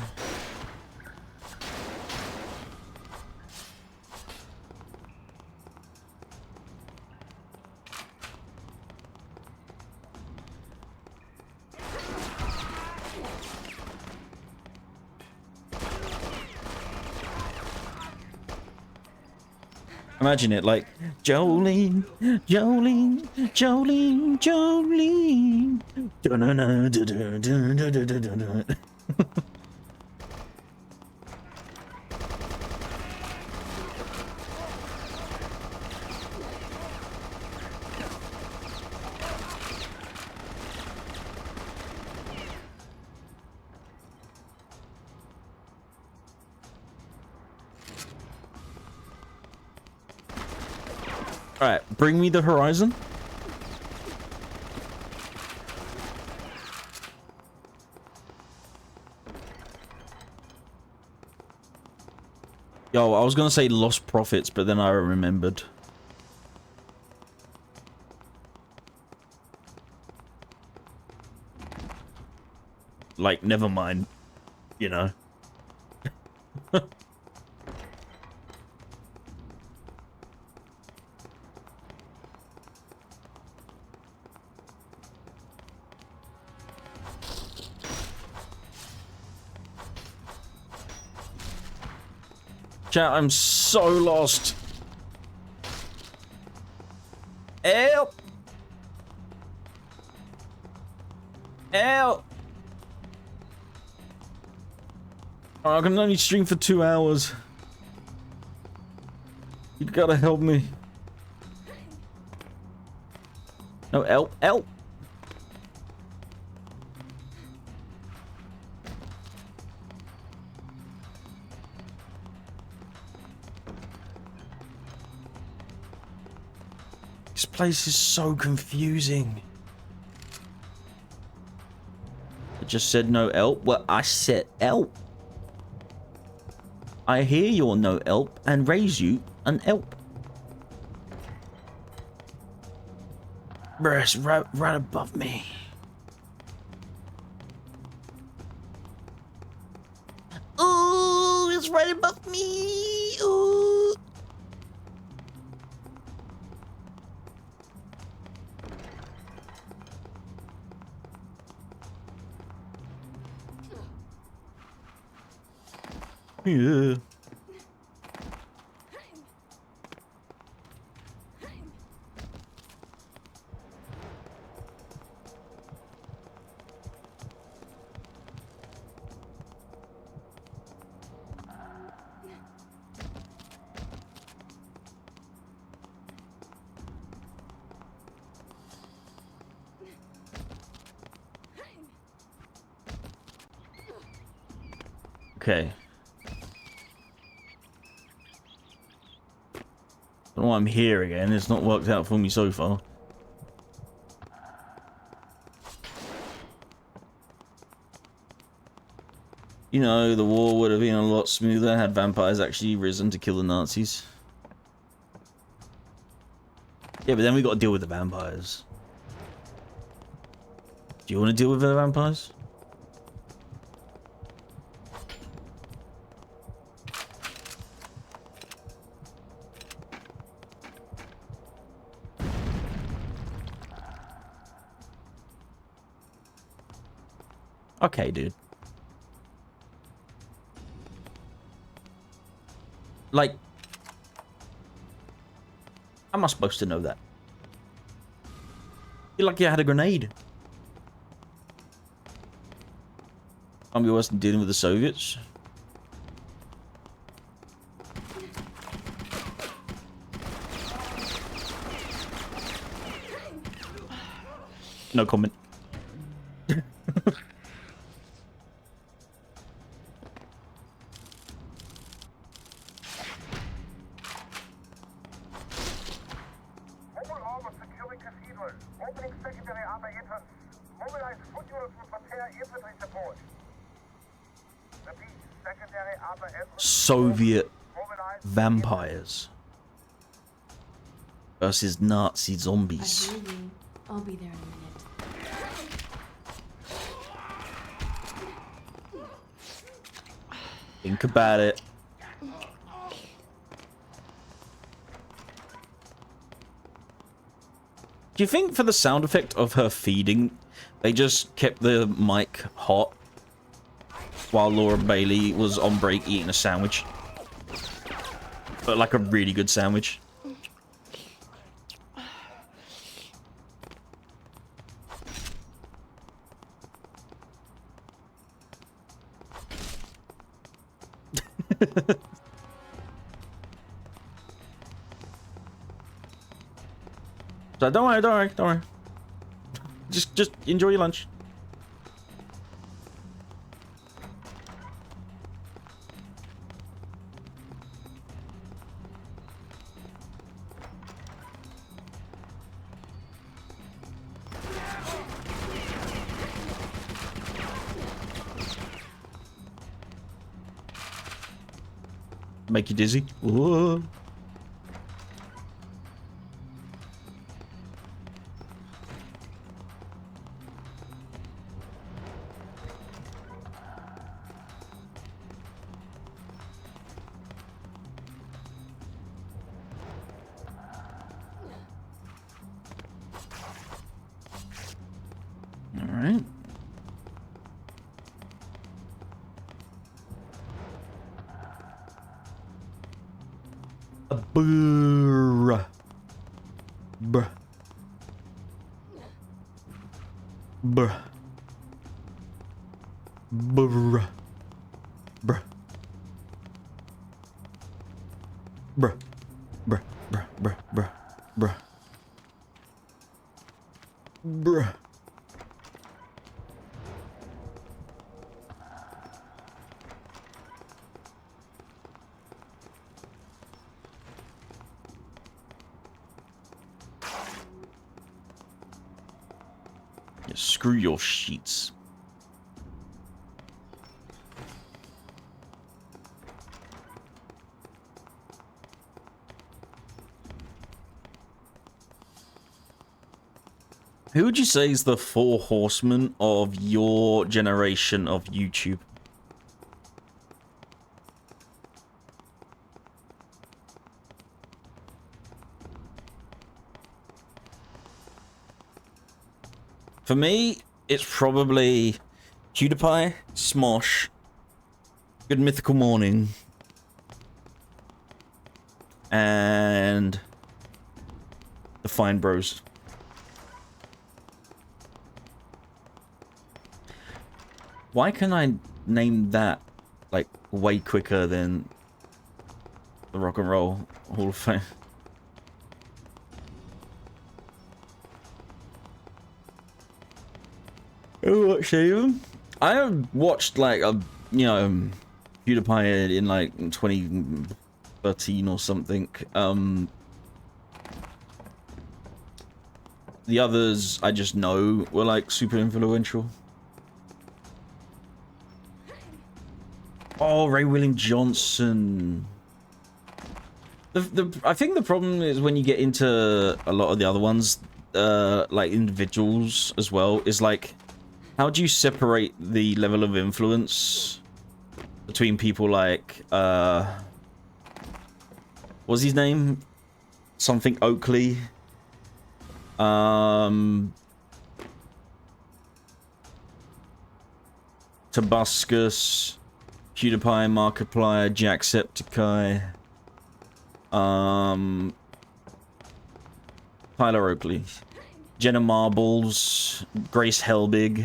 Imagine it like Jolene, Jolene, Jolene, Jolene. Alright, bring me the horizon. Yo, I was gonna say lost profits, but then I remembered. Like, never mind. You know. Chat, I'm so lost. Help! Help! Oh, I can only stream for 2 hours. You gotta help me. No, help, help! This place is so confusing. I just said no help. Well, I said help. I hear you're no help and raise you an help. Bruh, it's right above me. Ooh, it's right above me. Ooh. Yeah. Okay. Don't know why I'm here again. It's not worked out for me so far. You know, the war would have been a lot smoother had vampires actually risen to kill the Nazis. Yeah, but then we got to deal with the vampires. Do you want to deal with the vampires? Okay, dude. Like, how am I supposed to know that? You're lucky I had a grenade. I'm worse than dealing with the Soviets. No comment. Soviet vampires versus Nazi zombies. I hear you. I'll be there in a minute. Think about it. Do you think for the sound effect of her feeding, they just kept the mic hot while Laura Bailey was on break eating a sandwich? But like a really good sandwich. So don't worry. Just enjoy your lunch. Make you dizzy? Whoa. All right. Brr. Brr. Brr. Brr. Brr. Bruh. Bruh. Bruh. Bruh. Bruh. Bruh. Bruh. Yeah, screw your sheets. Who would you say is the four horsemen of your generation of YouTube? For me, it's probably PewDiePie, Smosh, Good Mythical Morning, and the Fine Bros. Why can I name that like way quicker than the Rock and Roll Hall of Fame? Who watched any of them? I have watched like a PewDiePie in like 2013 or something. The others I just know were like super influential. Oh, Ray William Johnson. I think the problem is when you get into a lot of the other ones, like individuals as well, is like, how do you separate the level of influence between people like, what's his name? Something Oakley. Tobuscus, PewDiePie, Markiplier, Jacksepticeye, Tyler Oakley, Jenna Marbles, Grace Helbig.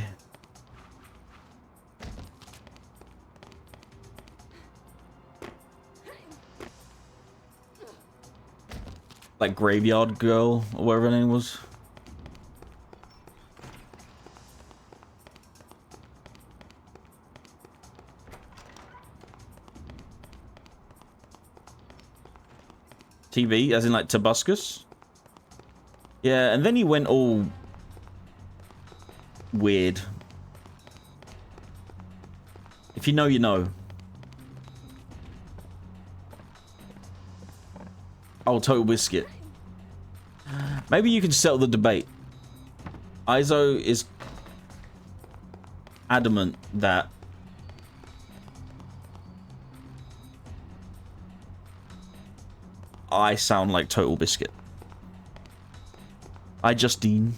Like Graveyard Girl, or whatever her name was. TV, as in like Tobuscus. Yeah, and then he went all weird. If you know, you know. Oh, Total Biscuit. Maybe you can settle the debate. Izo is adamant that I sound like Total Biscuit. Hi, Justine.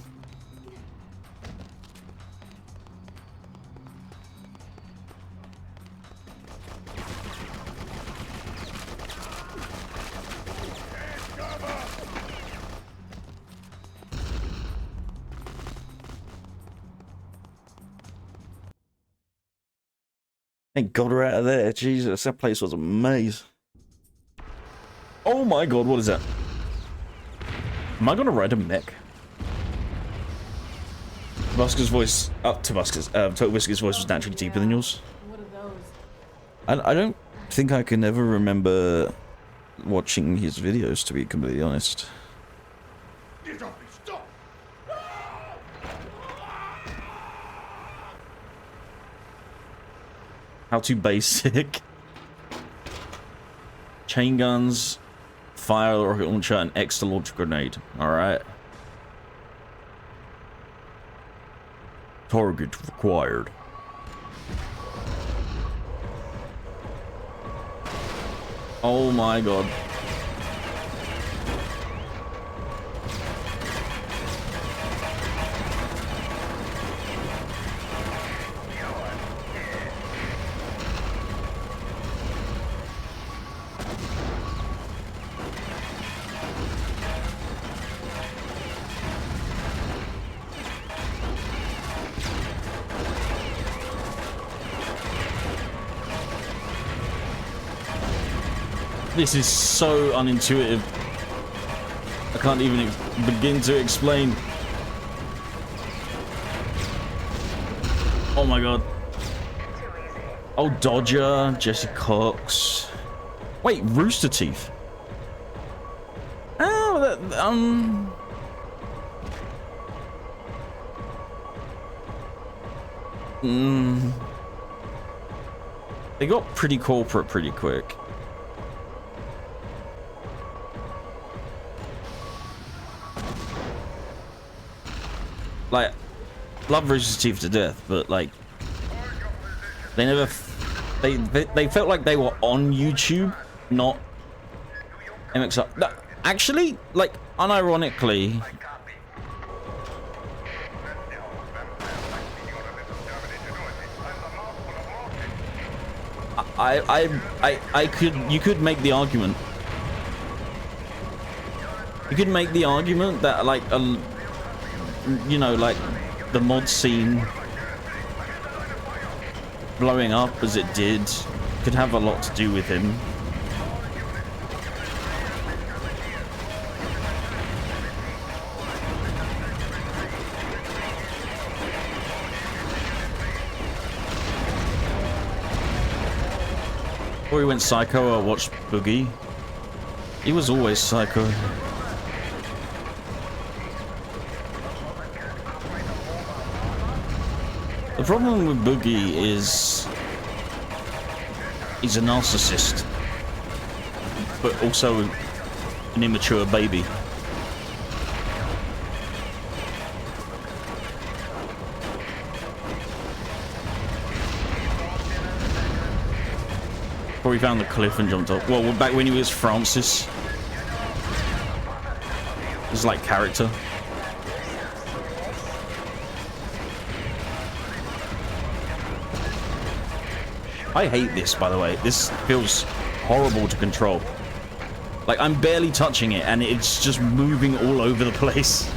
Thank God we're out of there. Jesus, that place was a maze. Oh my God, what is that? Am I gonna ride a mech? Tobuscus' voice, Total Biscuit's voice was naturally deeper than yours. What are those? I don't think I can ever remember watching his videos, to be completely honest. Get off me, stop! How too basic. Chain guns, fire rocket launcher, and extra launch grenade. Alright. Target required. Oh my God. This is so unintuitive. I can't even begin to explain. Oh my God. Oh, Dodger, Jesse Cox. Wait, Rooster Teeth. Oh, They got pretty corporate pretty quick. Like, love Rooster Teeth to death, but like, they never, they felt like they were on YouTube, not MXR. No, actually, like, unironically, you could make the argument. You could make the argument that like you know, like the mod scene blowing up as it did could have a lot to do with him. Before he went psycho, I watched Boogie. He was always psycho. The problem with Boogie is he's a narcissist, but also an immature baby. Before he found the cliff and jumped off. Well, back when he was Francis. His like character. I hate this, by the way. This feels horrible to control. Like, I'm barely touching it, and it's just moving all over the place.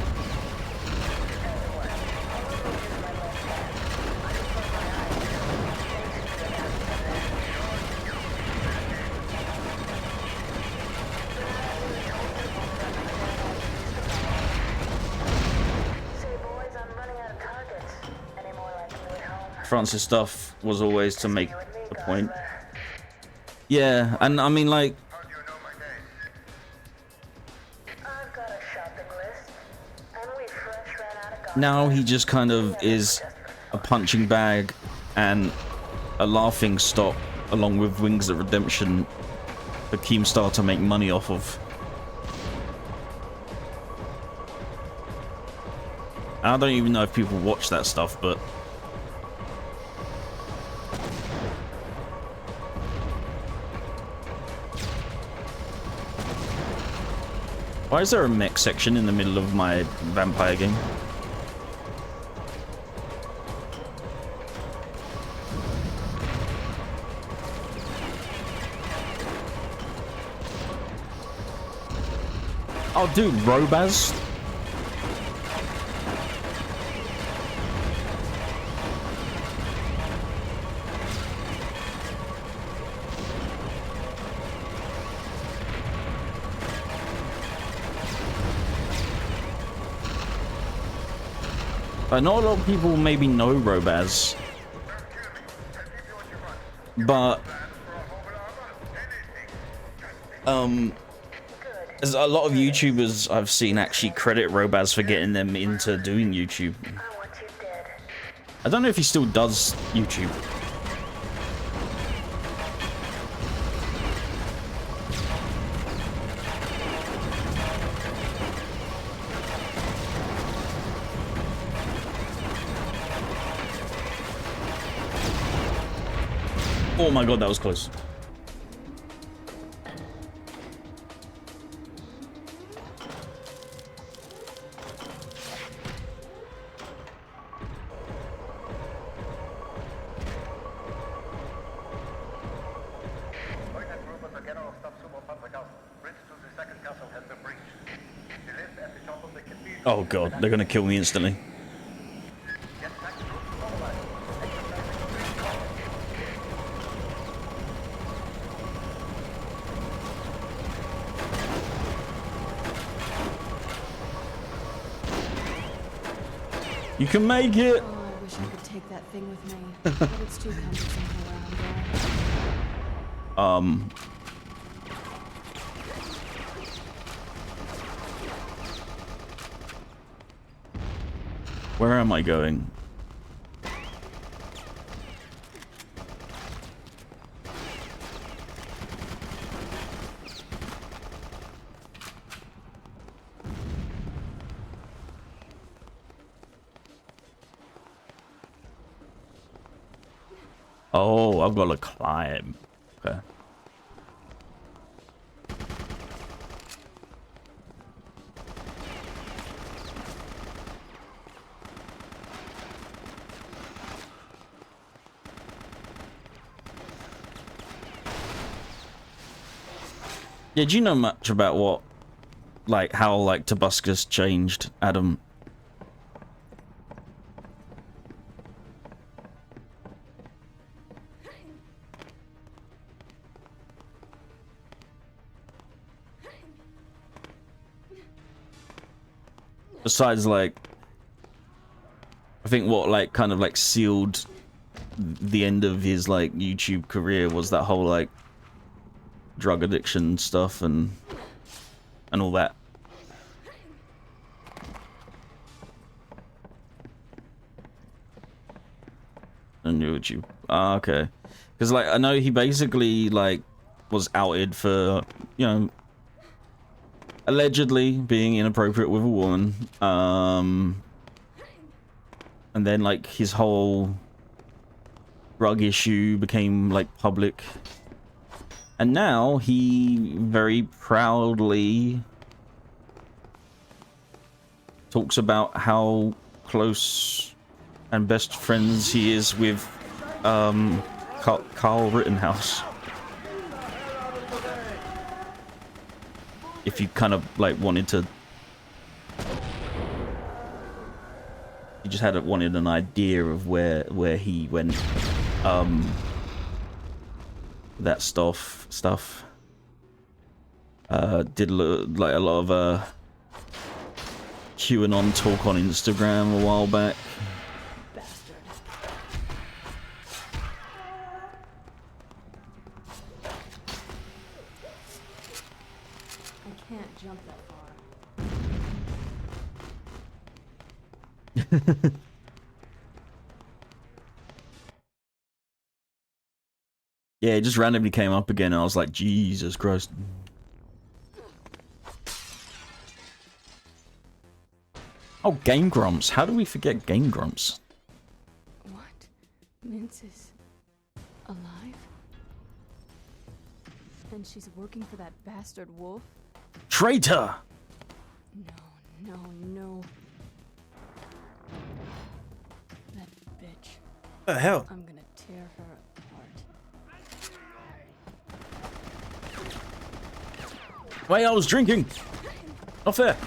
Francis' stuff was always to make the point. Yeah, and I mean, like, now he just kind of is a punching bag and a laughing stock, along with Wings of Redemption, for Keemstar to make money off of. And I don't even know if people watch that stuff, but why is there a mech section in the middle of my vampire game? Oh, dude, Robaz. Not a lot of people maybe know Robaz, but there's a lot of YouTubers I've seen actually credit Robaz for getting them into doing YouTube. I don't know if he still does YouTube. Oh my god, that was close. Oh god, they're gonna kill me instantly. You can make it! Oh, I wish I could take that thing with me, but it's too cumbersome around there. Where am I going? Oh, I've got to climb. Okay. Yeah, do you know much about what, like, how, like, Tobuscus changed, Adam? Besides, like, I think what, like, kind of, like, sealed the end of his, like, YouTube career was that whole, like, drug addiction stuff and all that. On YouTube. Ah, okay. Because, like, I know he basically, like, was outed for, you know, allegedly being inappropriate with a woman. And then, like, his whole drug issue became, like, public. And now he very proudly talks about how close and best friends he is with Carl Rittenhouse. If you kind of like wanted to, you just wanted an idea of where he went. That stuff. Did like a lot of QAnon talk on Instagram a while back. Jump that far. Yeah, it just randomly came up again, and I was like, Jesus Christ. Oh, Game Grumps. How do we forget Game Grumps? What? Mince is alive? And she's working for that bastard wolf? Traitor! No. That bitch. The hell? I'm gonna tear her apart. Wait, I was drinking! Not fair.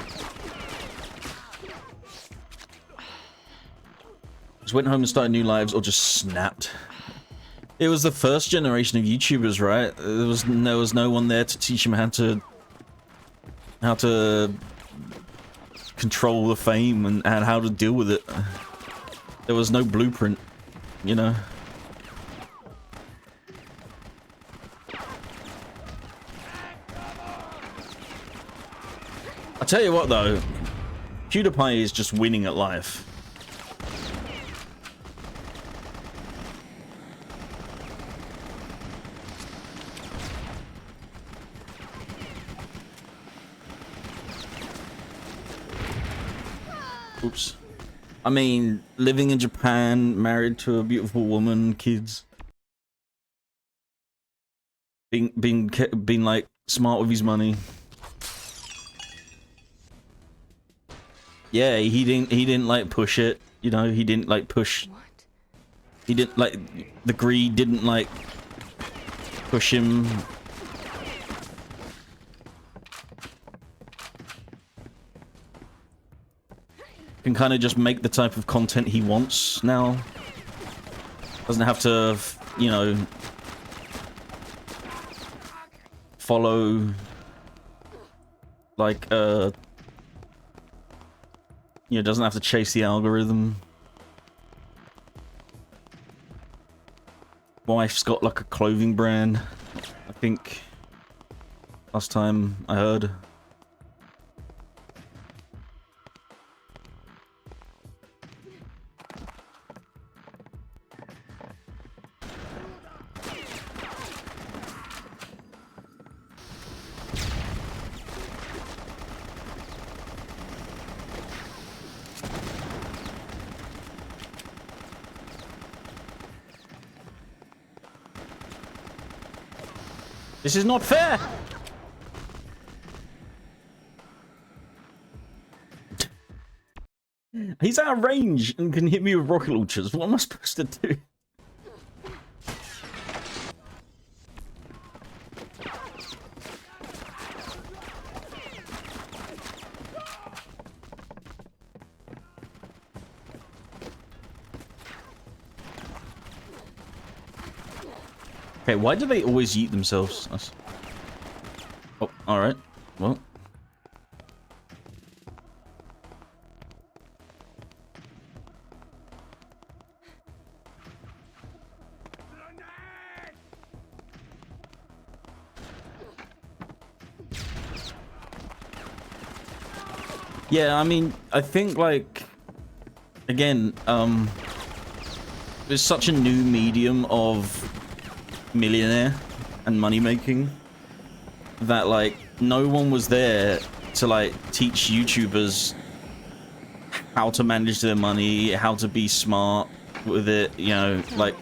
Just went home and started new lives, or just snapped. It was the first generation of YouTubers, right? There was no one there to teach him how to control the fame and how to deal with it. There was no blueprint, you know. I tell you what though, PewDiePie is just winning at life. Oops. I mean, living in Japan, married to a beautiful woman, kids. Being like smart with his money. Yeah, he didn't like push it, you know, he didn't like push. What? He didn't like, the greed didn't like push him. Can kind of just make the type of content he wants now. Doesn't have to, you know, follow like you know, doesn't have to chase the algorithm. Wife's got like a clothing brand, I think. Last time I heard. This is not fair! He's out of range and can hit me with rocket launchers. What am I supposed to do? Okay, why do they always yeet themselves? Oh, alright. Well. Yeah, I mean, I think, like, again, there's such a new medium of millionaire and money making that, like, no one was there to, like, teach YouTubers how to manage their money, how to be smart with it, you know, like...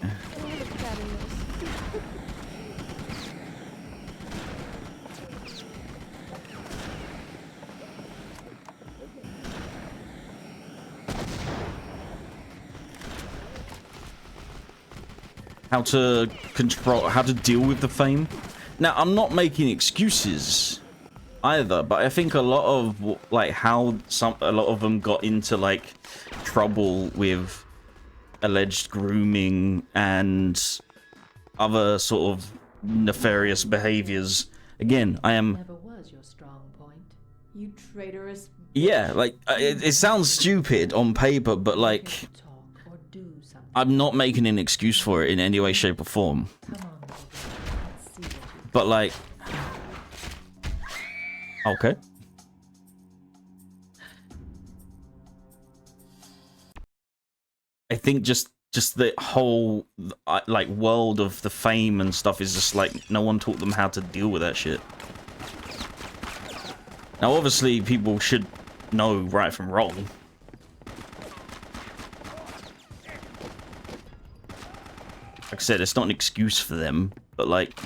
how to control, how to deal with the fame. Now, I'm not making excuses either, but I think a lot of like how a lot of them got into like trouble with alleged grooming and other sort of nefarious behaviors. Again, I am. Never was your strong point. You traitorous. Bitch. Yeah, like it sounds stupid on paper, but like Talk or do something. I'm not making an excuse for it in any way, shape, or form. Come on, baby. Let's see what you But like, okay. I think just the whole like world of the fame and stuff is just like no one taught them how to deal with that shit. Now, obviously, people should know right from wrong. Like I said, it's not an excuse for them, but like,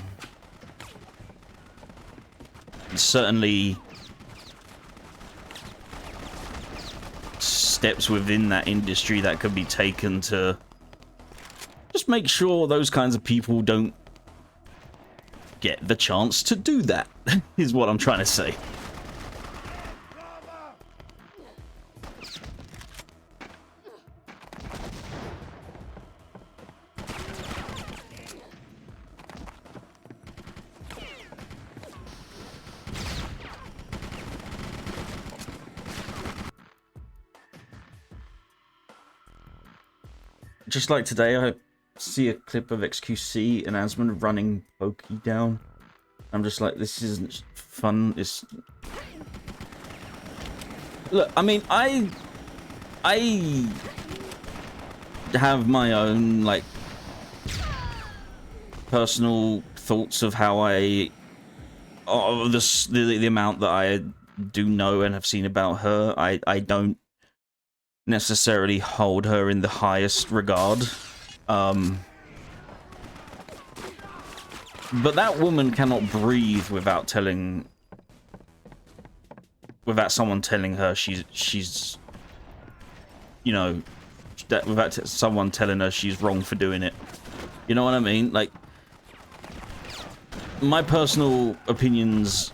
it's certainly steps within that industry that could be taken to just make sure those kinds of people don't get the chance to do that, is what I'm trying to say. Just like today, I see a clip of XQC and Asmund running Pokey down. I'm just like, this isn't fun. It's... Look, I mean, I have my own, like, personal thoughts of how the amount that I do know and have seen about her. I don't necessarily hold her in the highest regard. But that woman cannot breathe without someone telling her she's you know, without someone telling her she's wrong for doing it. You know what I mean? Like, my personal opinions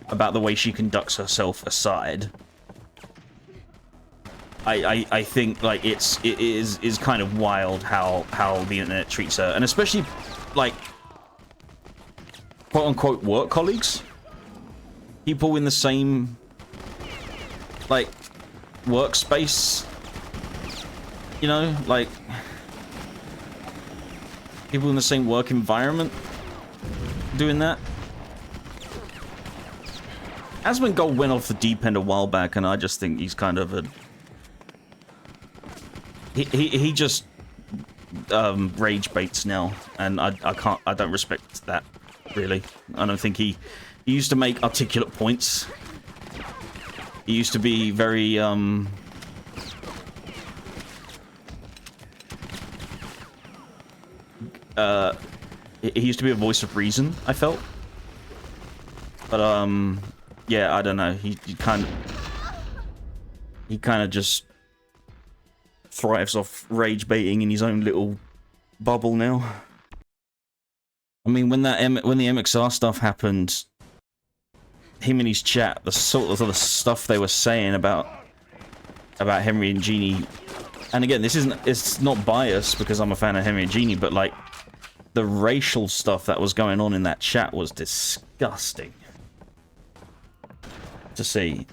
about the way she conducts herself aside, I think like it is kind of wild how the internet treats her, and especially like quote unquote work colleagues, people in the same like workspace, you know, like people in the same work environment doing that. Asmund Gold went off the deep end a while back, and I just think he's kind of a he just rage baits now, and I don't respect that, really. I don't think he used to make articulate points. He used to be very he used to be a voice of reason, I felt. But yeah, I don't know. He kind of just thrives off rage baiting in his own little bubble now. I mean, when the MXR stuff happened, him and his chat, the sort of the stuff they were saying about Henry and Jeannie, and again, it's not biased because I'm a fan of Henry and Jeannie, but like the racial stuff that was going on in that chat was disgusting to see.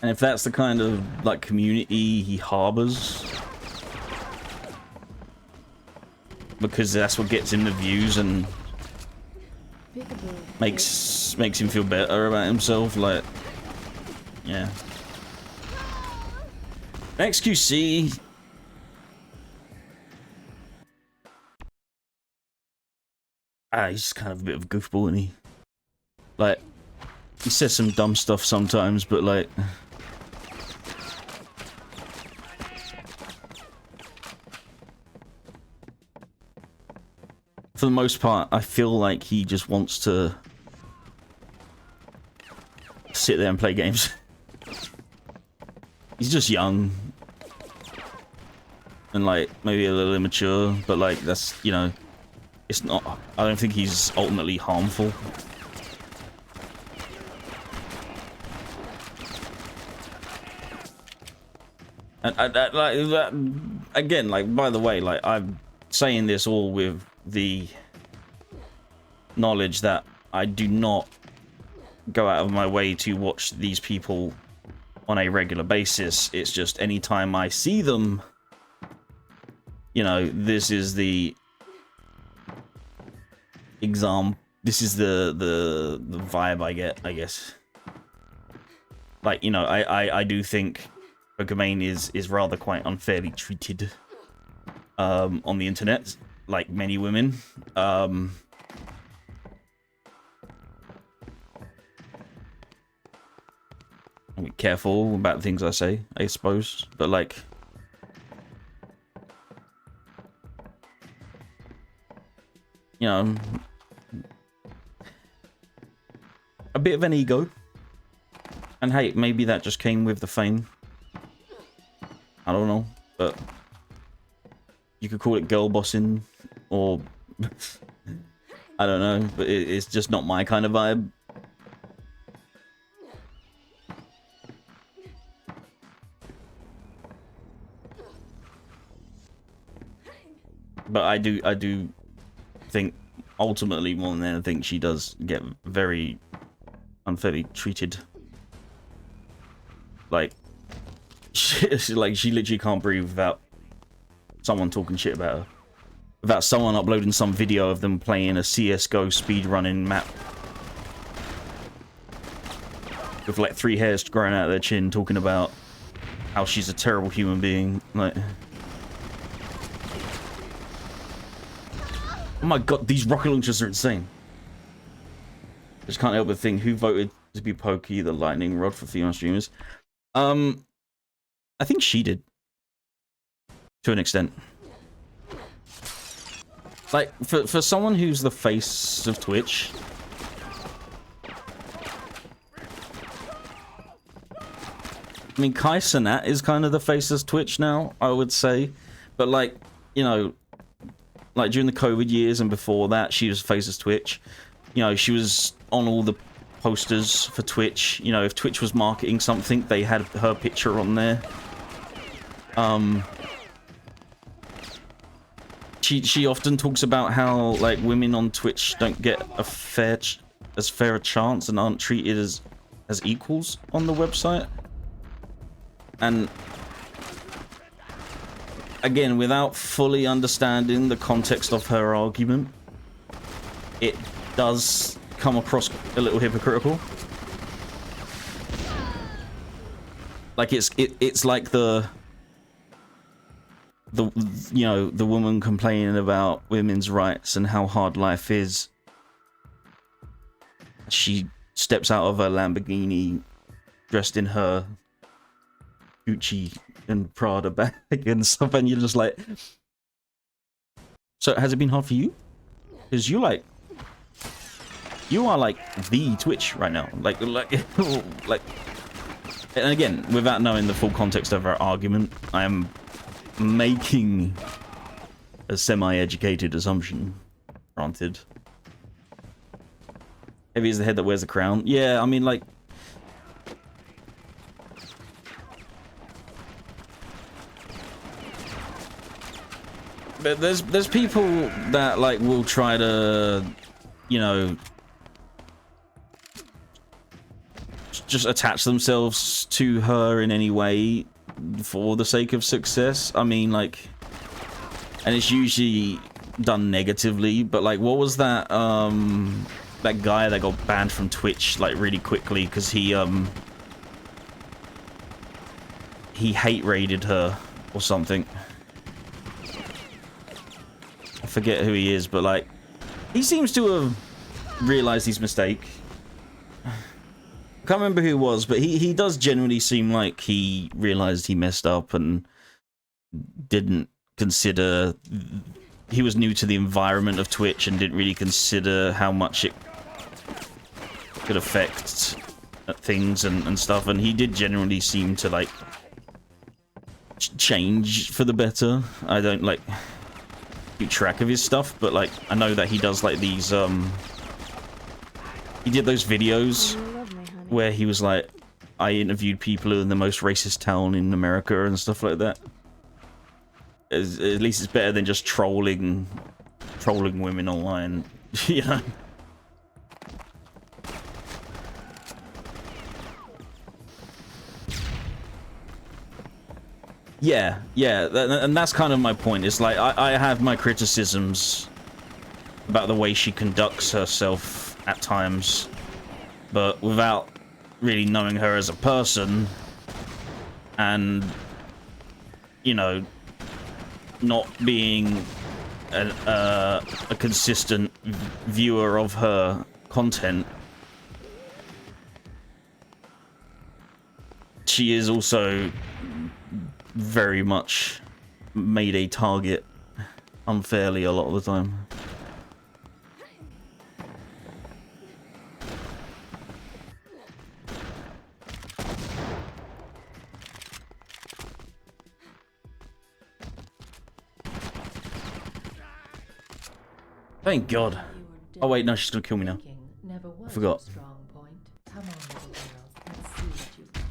And if that's the kind of like community he harbors, because that's what gets him the views and makes him feel better about himself, like, yeah. XQC, he's kind of a bit of a goofball, isn't he? Like, he says some dumb stuff sometimes, but like, for the most part, I feel like he just wants to sit there and play games. He's just young. And, like, maybe a little immature, but, like, that's, you know, it's not... I don't think he's ultimately harmful. And like, that, again, like, by the way, like, I'm saying this all with the knowledge that I do not go out of my way to watch these people on a regular basis. It's just anytime I see them, you know, this is the this is the vibe I get, I guess. Like, you know, I do think Pokimane is rather quite unfairly treated on the internet, like many women. I'll be careful about things I say, I suppose, but like, you know, a bit of an ego. And hey, maybe that just came with the fame. I don't know, but you could call it girl bossing, or I don't know, but it's just not my kind of vibe. But I do think ultimately, more than anything, she does get very unfairly treated. Like, she literally can't breathe without someone talking shit about her. Without someone uploading some video of them playing a CSGO speedrunning map. With like 3 hairs growing out of their chin, talking about how she's a terrible human being. Like, oh my god, these rocket launchers are insane. I just can't help but think, who voted to be Pokey the lightning rod for female streamers? I think she did. To an extent. Like, for someone who's the face of Twitch... I mean, Kai Cenat is kind of the face of Twitch now, I would say. But, like, you know... Like, during the COVID years and before that, she was face of Twitch. You know, she was on all the posters for Twitch. You know, if Twitch was marketing something, they had her picture on there. She often talks about how, like, women on Twitch don't get a fair a chance and aren't treated as equals on the website. And again, without fully understanding the context of her argument, it does come across a little hypocritical. Like, it's like the you know, the woman complaining about women's rights and how hard life is. She steps out of her Lamborghini dressed in her Gucci and Prada bag and stuff, and you're just like, so has it been hard for you? Because you are like the Twitch right now, like like, and again, without knowing the full context of her argument, I am making a semi-educated assumption. Granted. Heavy is the head that wears the crown. Yeah, I mean, like, but there's people that, like, will try to, you know, just attach themselves to her in any way for the sake of success. I mean, like, and it's usually done negatively, but like, what was that that guy that got banned from Twitch like really quickly because he hate raided her or something. I forget who he is, but like, he seems to have realized his mistake. Can't remember who it was, but he does generally seem like he realized he messed up and didn't consider he was new to the environment of Twitch and didn't really consider how much it could affect things and stuff, and he did generally seem to like change for the better. I don't like keep track of his stuff, but like I know that he does like these he did those videos where he was like, I interviewed people in the most racist town in America and stuff like that. At least it's better than just trolling women online, you know. Yeah, and that's kind of my point. It's like I have my criticisms about the way she conducts herself at times, but without really knowing her as a person, and you know, not being a consistent viewer of her content, she is also very much made a target unfairly a lot of the time. Thank God. Oh wait, no, she's gonna kill me now. I forgot. Come on, little girl. Let's see what you've got.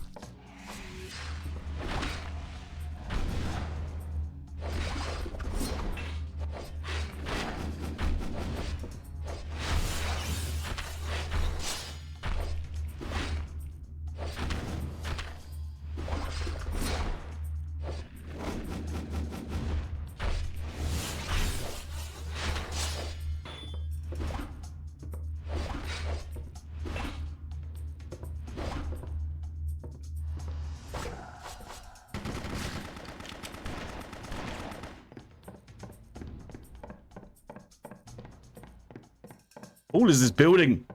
All is this building?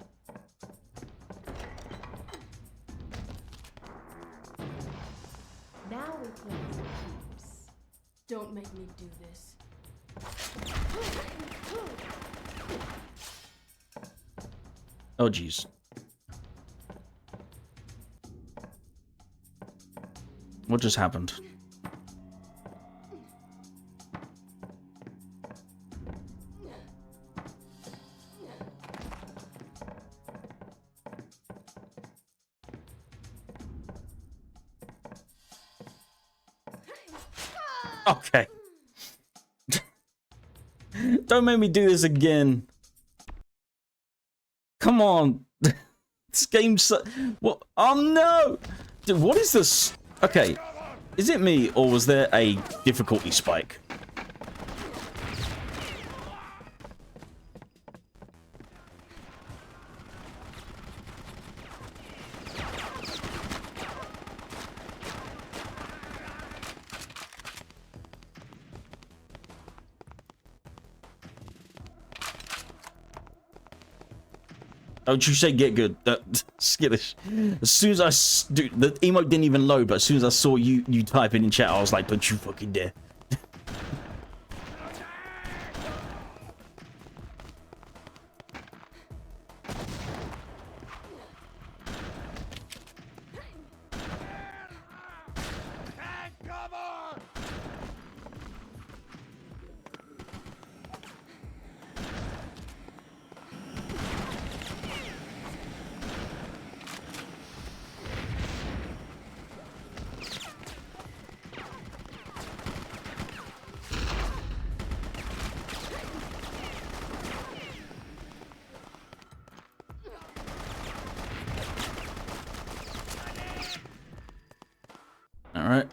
Now we play some keeps. Don't make me do this. Oh jeez. What just happened? Okay. Don't make me do this again. Come on. This game's so... What? Oh no! Dude, what is this? Okay. Is it me, or was there a difficulty spike? Don't you say get good. Skittish. As soon as dude, the emote didn't even load, but as soon as I saw you typing in chat, I was like, don't you fucking dare. All right.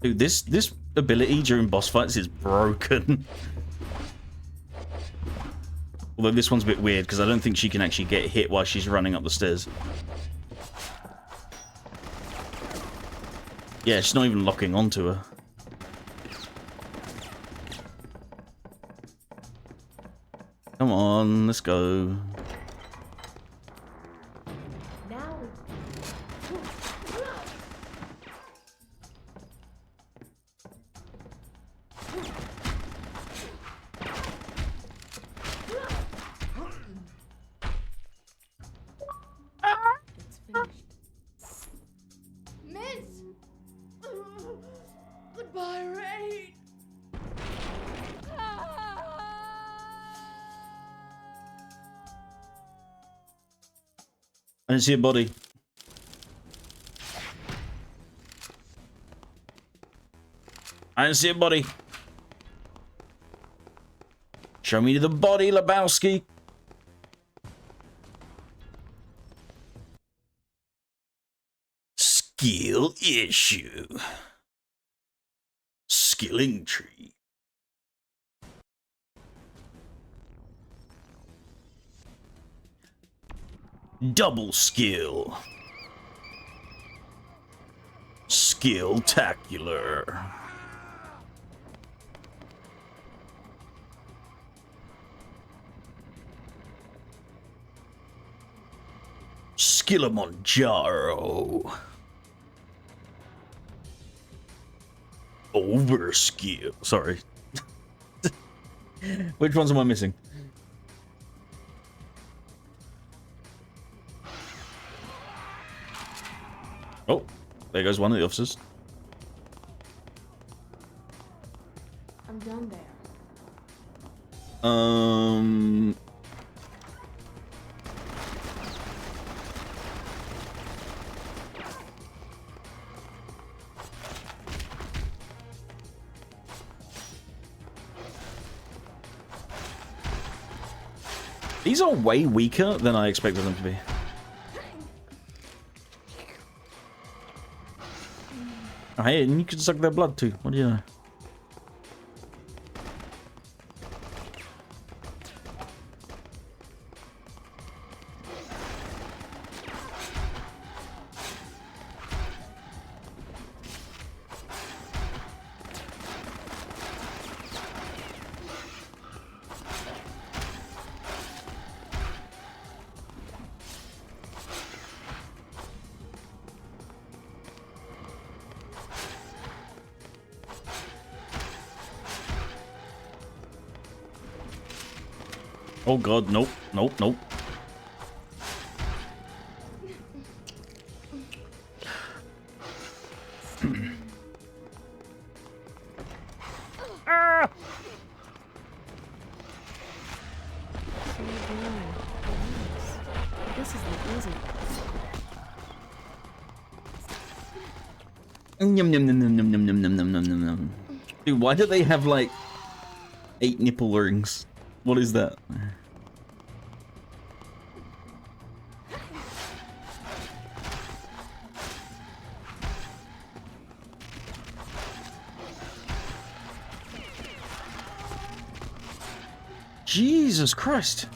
Dude, this ability during boss fights is broken. Although this one's a bit weird because I don't think she can actually get hit while she's running up the stairs. Yeah, she's not even locking onto her. Come on, let's go. Now. It's finished. Miss! Goodbye, Rain! I didn't see a body. I didn't see a body. Show me the body, Lebowski. Skill issue. Skilling tree. Double skill. Skill-tacular. Skilimanjaro. Overskill. Sorry. Which ones am I missing? Oh, there goes one of the officers. I'm done there. These are way weaker than I expected them to be. Oh, hey, and you can suck their blood too. What do you know? Oh god, nope, nope, nope. Ah! This is the easy part. Yum yum yum yum yum yum yum yum yum yum yum. Dude, why do they have like 8 nipple rings? What is that? Jesus Christ!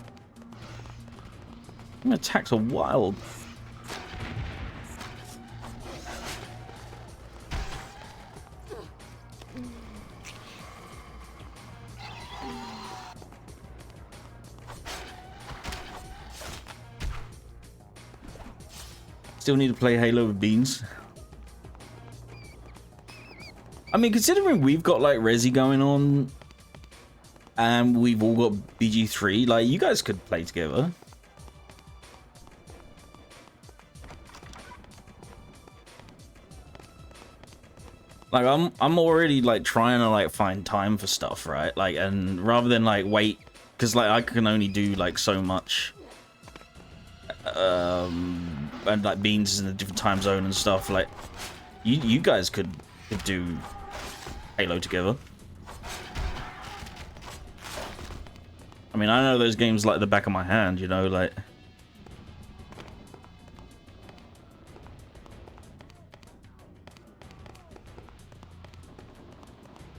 Them attacks are wild. Still need to play Halo with beans. I mean, considering we've got like Resi going on, and we've all got BG3, like you guys could play together. Like I'm already like trying to like find time for stuff, right? Like, and rather than like wait, because like I can only do like so much. And like beans is in a different time zone and stuff. Like, you guys could do Halo together. I mean, I know those games like the back of my hand, you know, like.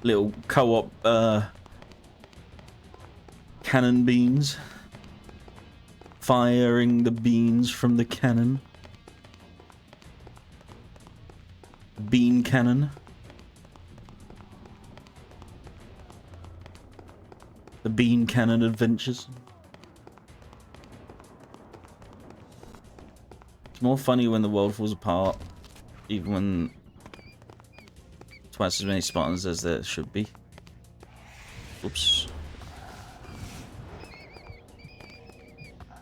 Little co-op cannon beans. Firing the beans from the cannon. Bean cannon. The bean cannon adventures. It's more funny when the world falls apart, even when twice as many Spartans as there should be. Oops.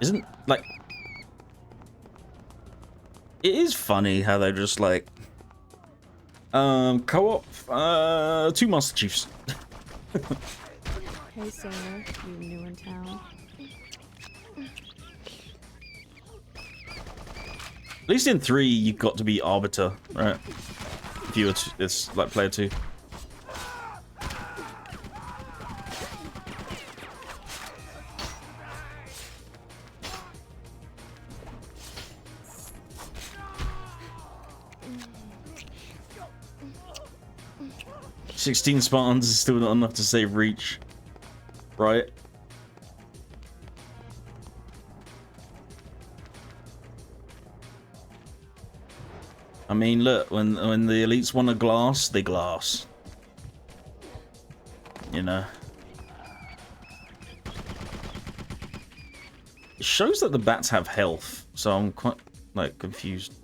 Isn't, like... It is funny how they're just like... co-op, 2 Master Chiefs. Hey, sailor, you new in town? At least in 3, you got to be Arbiter, right? If you were it's like player 2. $16 Spartans is still not enough to save Reach, right? I mean, look, when the elites want a glass, they glass. You know. It shows that the bats have health, so I'm quite, like, confused.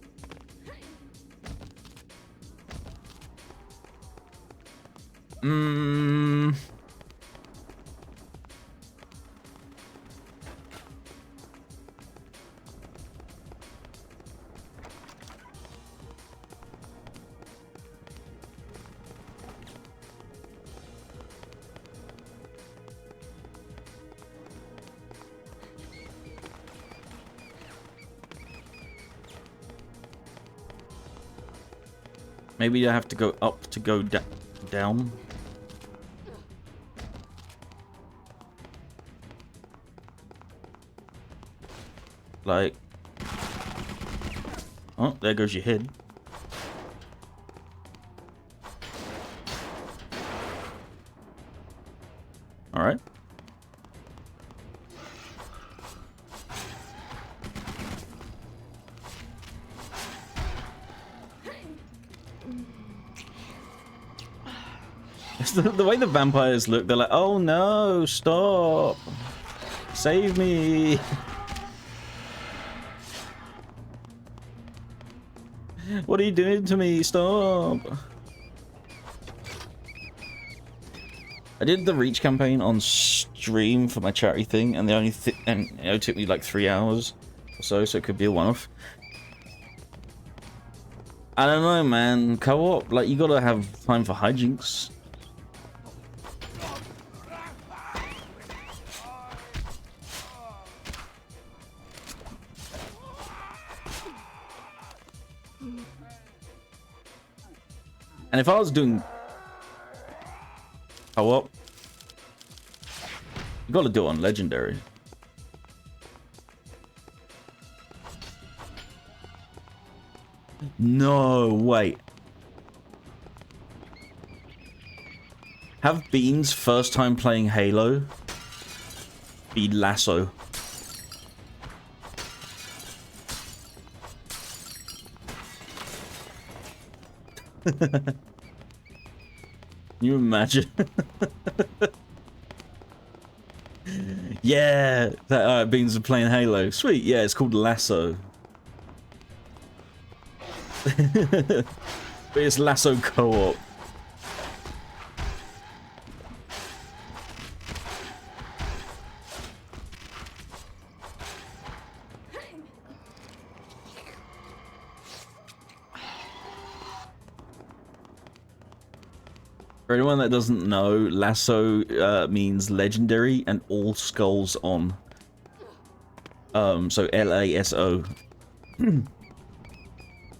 Maybe I have to go up to go down. Like... Oh, there goes your head. Alright. The way the vampires look, they're like, oh no, stop. Save me. What are you doing to me? Stop. I did the Reach campaign on stream for my charity thing, and they only it took me like 3 hours or so it could be a one-off. I don't know, man. Co-op, like, you gotta have time for hijinks. And if I was doing co-op, you gotta do it on Legendary. No, wait. Have Bean's first time playing Halo be Lasso. Can you imagine? Yeah, that Beans are playing Halo. Sweet, yeah, it's called Lasso. But it's Lasso co-op. For anyone that doesn't know, Lasso means legendary and all skulls on. So L-A-S-O.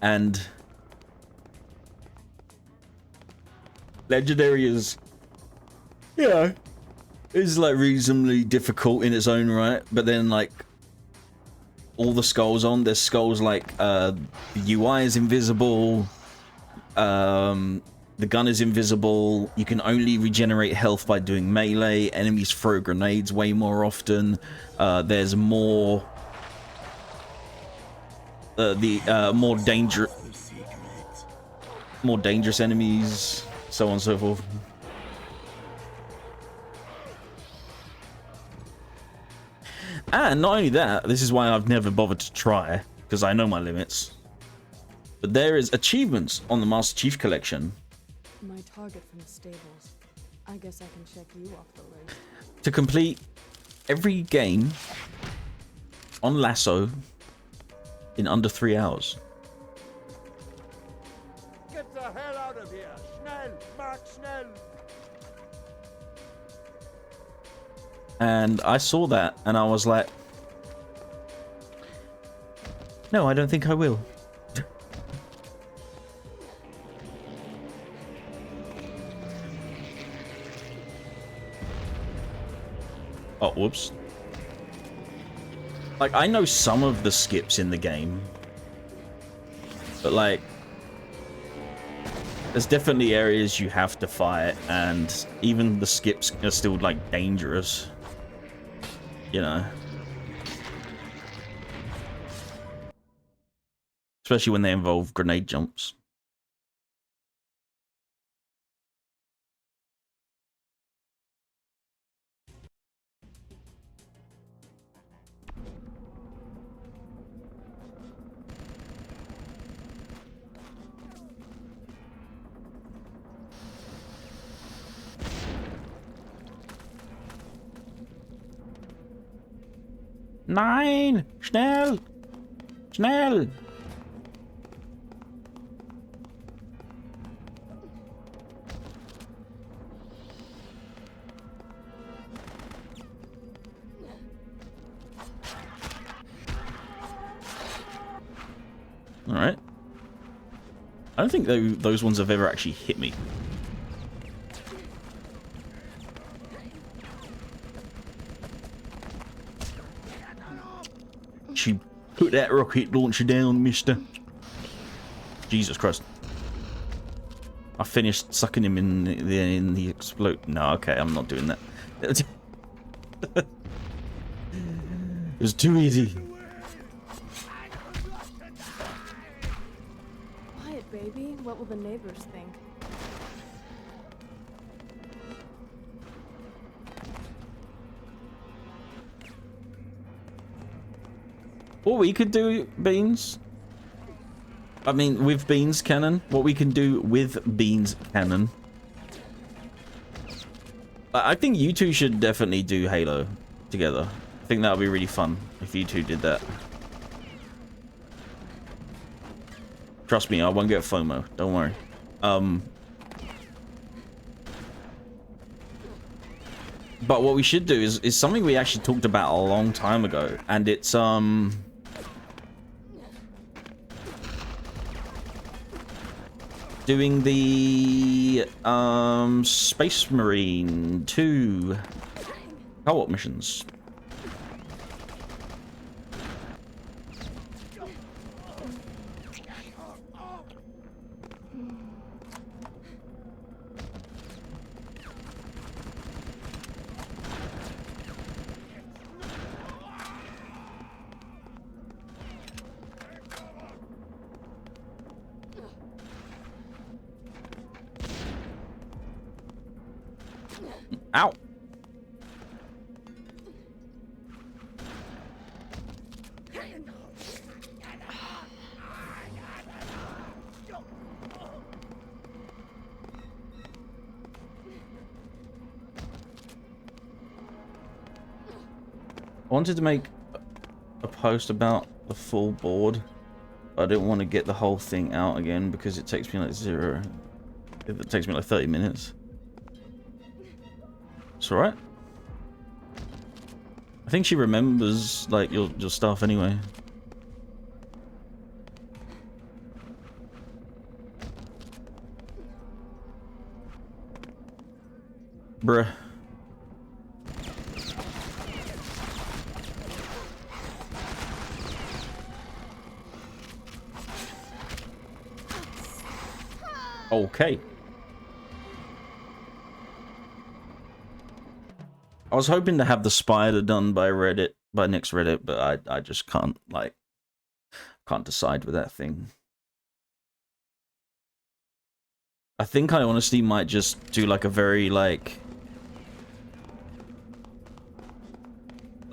And legendary is, yeah, is like reasonably difficult in its own right, but then like all the skulls on, there's skulls like the UI is invisible, the gun is invisible, you can only regenerate health by doing melee, enemies throw grenades way more often, there's more more dangerous. more dangerous enemies, so on and so forth. And not only that, this is why I've never bothered to try, because I know my limits. But there is achievements on the Master Chief Collection. My target from the stables. I guess I can check you off the list. To complete every game on Lasso in under 3 hours. Get the hell out of here! Schnell! Mark, schnell! And I saw that and I was like, no, I don't think I will. Oh, whoops. Like, I know some of the skips in the game. But, like, there's definitely areas you have to fight, and even the skips are still, like, dangerous. You know. Especially when they involve grenade jumps. Nein! Schnell! Schnell! Alright. I don't think those ones have ever actually hit me. She put that rocket launcher down, mister. Jesus Christ. I finished sucking him in the explode. No, okay, I'm not doing that. It was too easy. Quiet, baby. What will the neighbors think? What we could do, Beans? I mean, with Beans Cannon. What we can do with Beans Cannon. I think you two should definitely do Halo together. I think that would be really fun if you two did that. Trust me, I won't get FOMO. Don't worry. But what we should do is something we actually talked about a long time ago, and it's doing the Space Marine 2 co-op missions. Ow! I wanted to make a post about the full board, but I didn't want to get the whole thing out again because it takes me like it takes me like 30 minutes. It's alright. I think she remembers like your stuff anyway. Bruh. Okay. I was hoping to have the spider done by next Reddit, but I just can't decide with that thing. I think I honestly might just do like a very like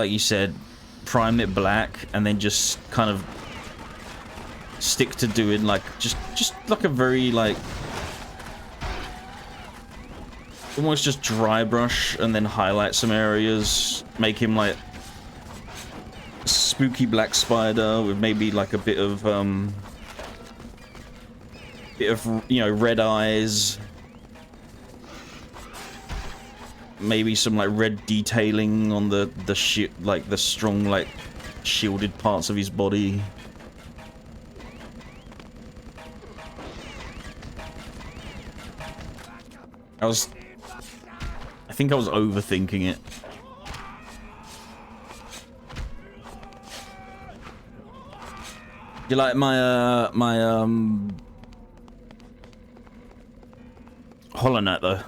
you said, prime it black and then just kind of stick to doing like just like a very like almost just dry brush and then highlight some areas, make him like spooky black spider with maybe like a bit of you know, red eyes, maybe some like red detailing on the like the strong like shielded parts of his body. I think I was overthinking it. You like my Hollow Knight though?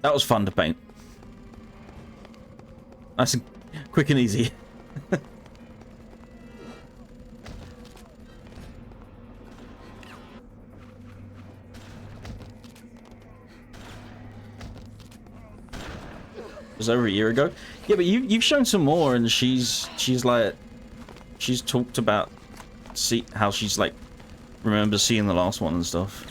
That was fun to paint. Nice and quick and easy. It was over a year ago. Yeah, but you've shown some more, and she's talked about how she's like remembers seeing the last one and stuff.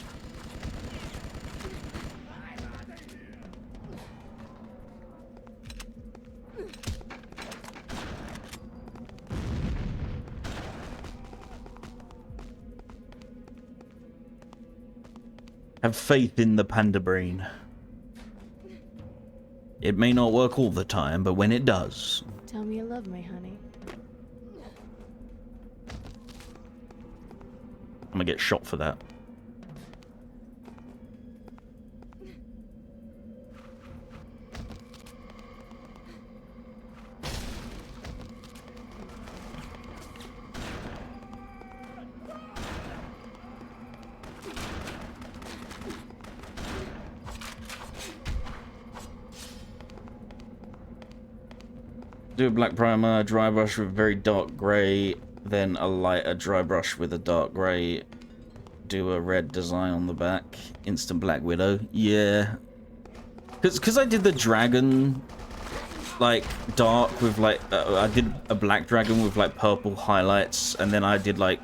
Have faith in the panda brain. It may not work all the time, but when it does... Tell me you love me, honey. I'm gonna get shot for that. Do a black primer, dry brush with very dark grey, then a lighter dry brush with a dark grey. Do a red design on the back. Instant Black Widow. Yeah. Because I did the dragon, like, dark with, like, I did a black dragon with, like, purple highlights, and then I did, like,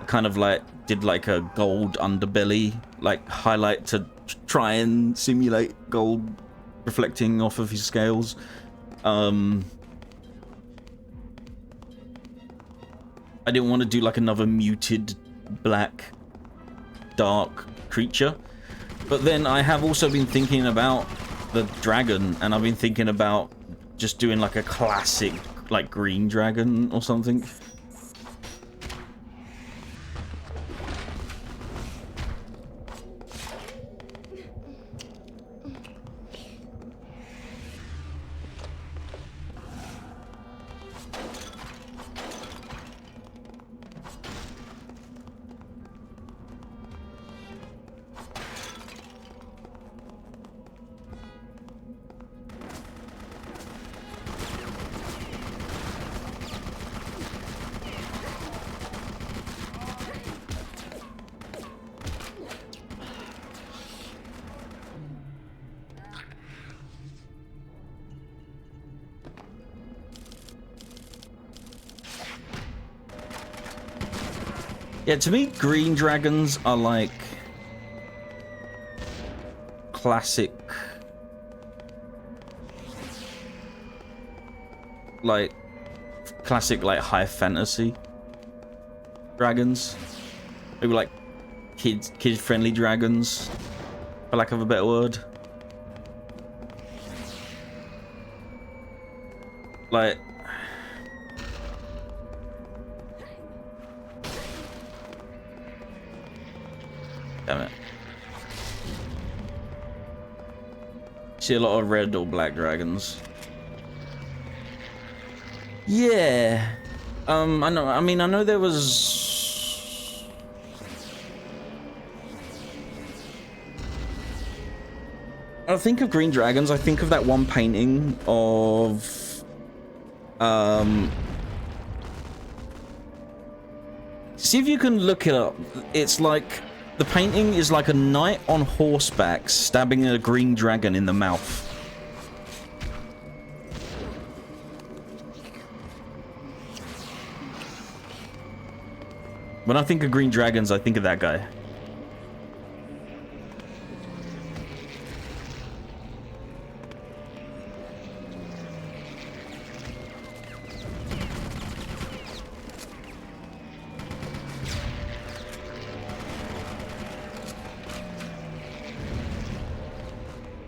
kind of, like, did, like, a gold underbelly, like, highlight to try and simulate gold reflecting off of his scales. I didn't want to do like another muted black dark creature, but then I have also been thinking about the dragon, and I've been thinking about just doing like a classic like green dragon or something. Yeah, to me, green dragons are like classic, like high fantasy dragons. Maybe like kid-friendly dragons, for lack of a better word. Like. Damn it. See a lot of red or black dragons. Yeah. I know. I mean, I know there was. I think of green dragons. I think of that one painting of. See if you can look it up. It's like The painting is like a knight on horseback stabbing a green dragon in the mouth. When I think of green dragons, I think of that guy.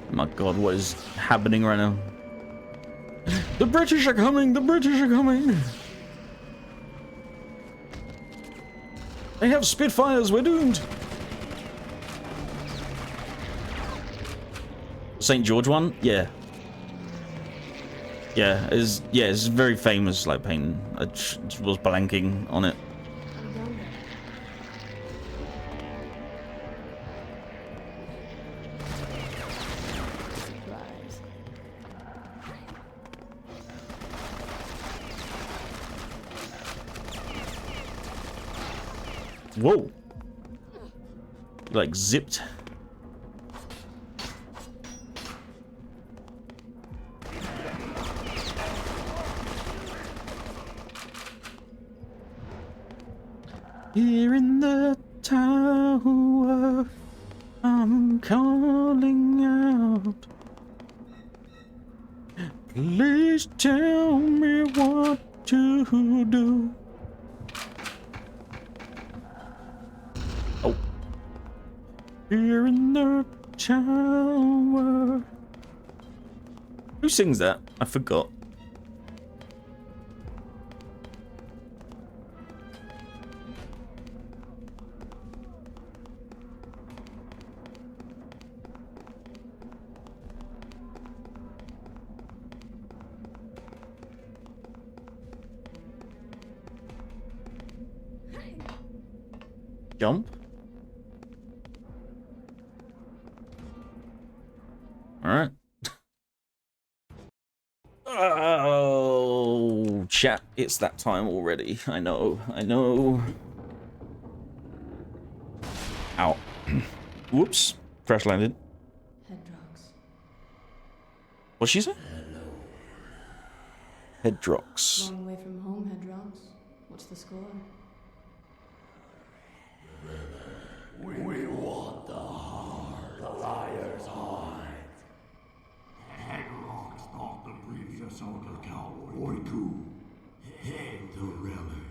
My God, what is happening right now? The British are coming! The British are coming! They have Spitfires, we're doomed! St. George one? Yeah. Yeah, it's very famous, like, painting. I just was blanking on it. Whoa! Like zipped. Here in the tower, I'm calling out. Please tell me what to do. Oh. Here in the tower. Who sings that? I forgot. Jump. All right. Oh, chat. It's that time already. I know. I know. Ow. Whoops. Crash landed. Hedrox. What'd she say? Hedrox. Long way from home, Hedrox. What's the score? We want the heart, the liar's heart. Hedrock's not the previous older cowboy. Voiku. Hail the Reller.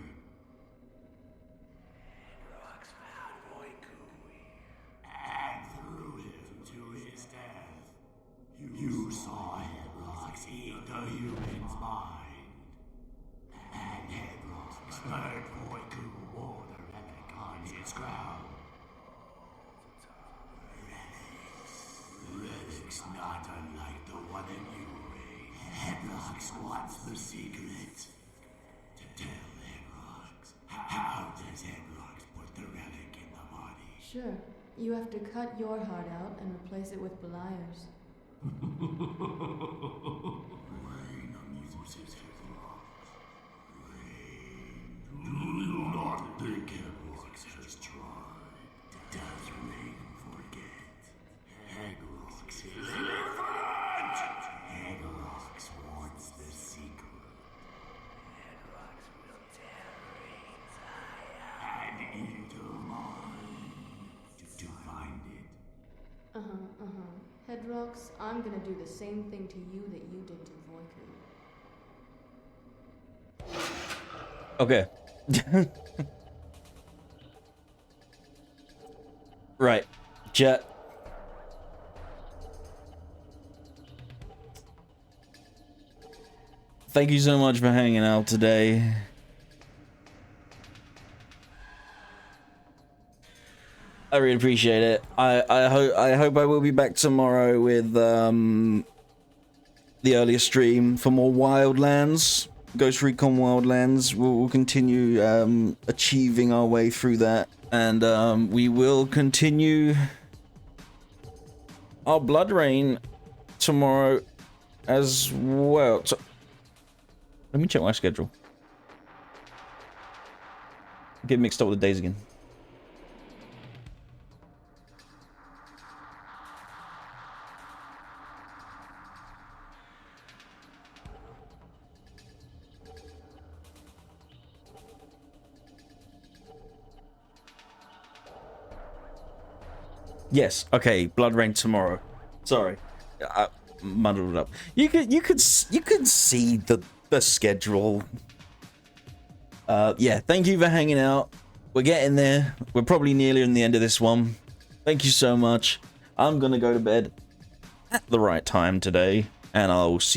Hedrock's found Voiku. And threw him to his death. You saw Hedrock's eat the human's mind. And Hedrock's third Voiku wore the relic on his crown. Relic's not unlike the one in you. Hedrox wants the secret. To tell Hedrox, how does Hedrox put the relic in the body? Sure. You have to cut your heart out and replace it with Beliar's. Rain amuses Hedrox. Rain. Do not think Hedrox has tried. Does Rain forget? Hedrox is different! Hedrox wants the secret. Hedrox will tear Rain's eye out. And eat her mind to find it. Hedrox, I'm gonna do the same thing to you that you did to Voiku. Okay. Right. Jet. Thank you so much for hanging out today. I really appreciate it. I hope I will be back tomorrow with the earlier stream for more Wildlands, Ghost Recon Wildlands. We'll continue achieving our way through that, and we will continue our Bloodrayne tomorrow as well. So, let me check my schedule. Get mixed up with the days again. Yes. Okay. Bloodrayne tomorrow. Sorry, I muddled it up. You could see the schedule. Yeah. Thank you for hanging out. We're getting there. We're probably nearly in the end of this one. Thank you so much. I'm gonna go to bed at the right time today, and I'll see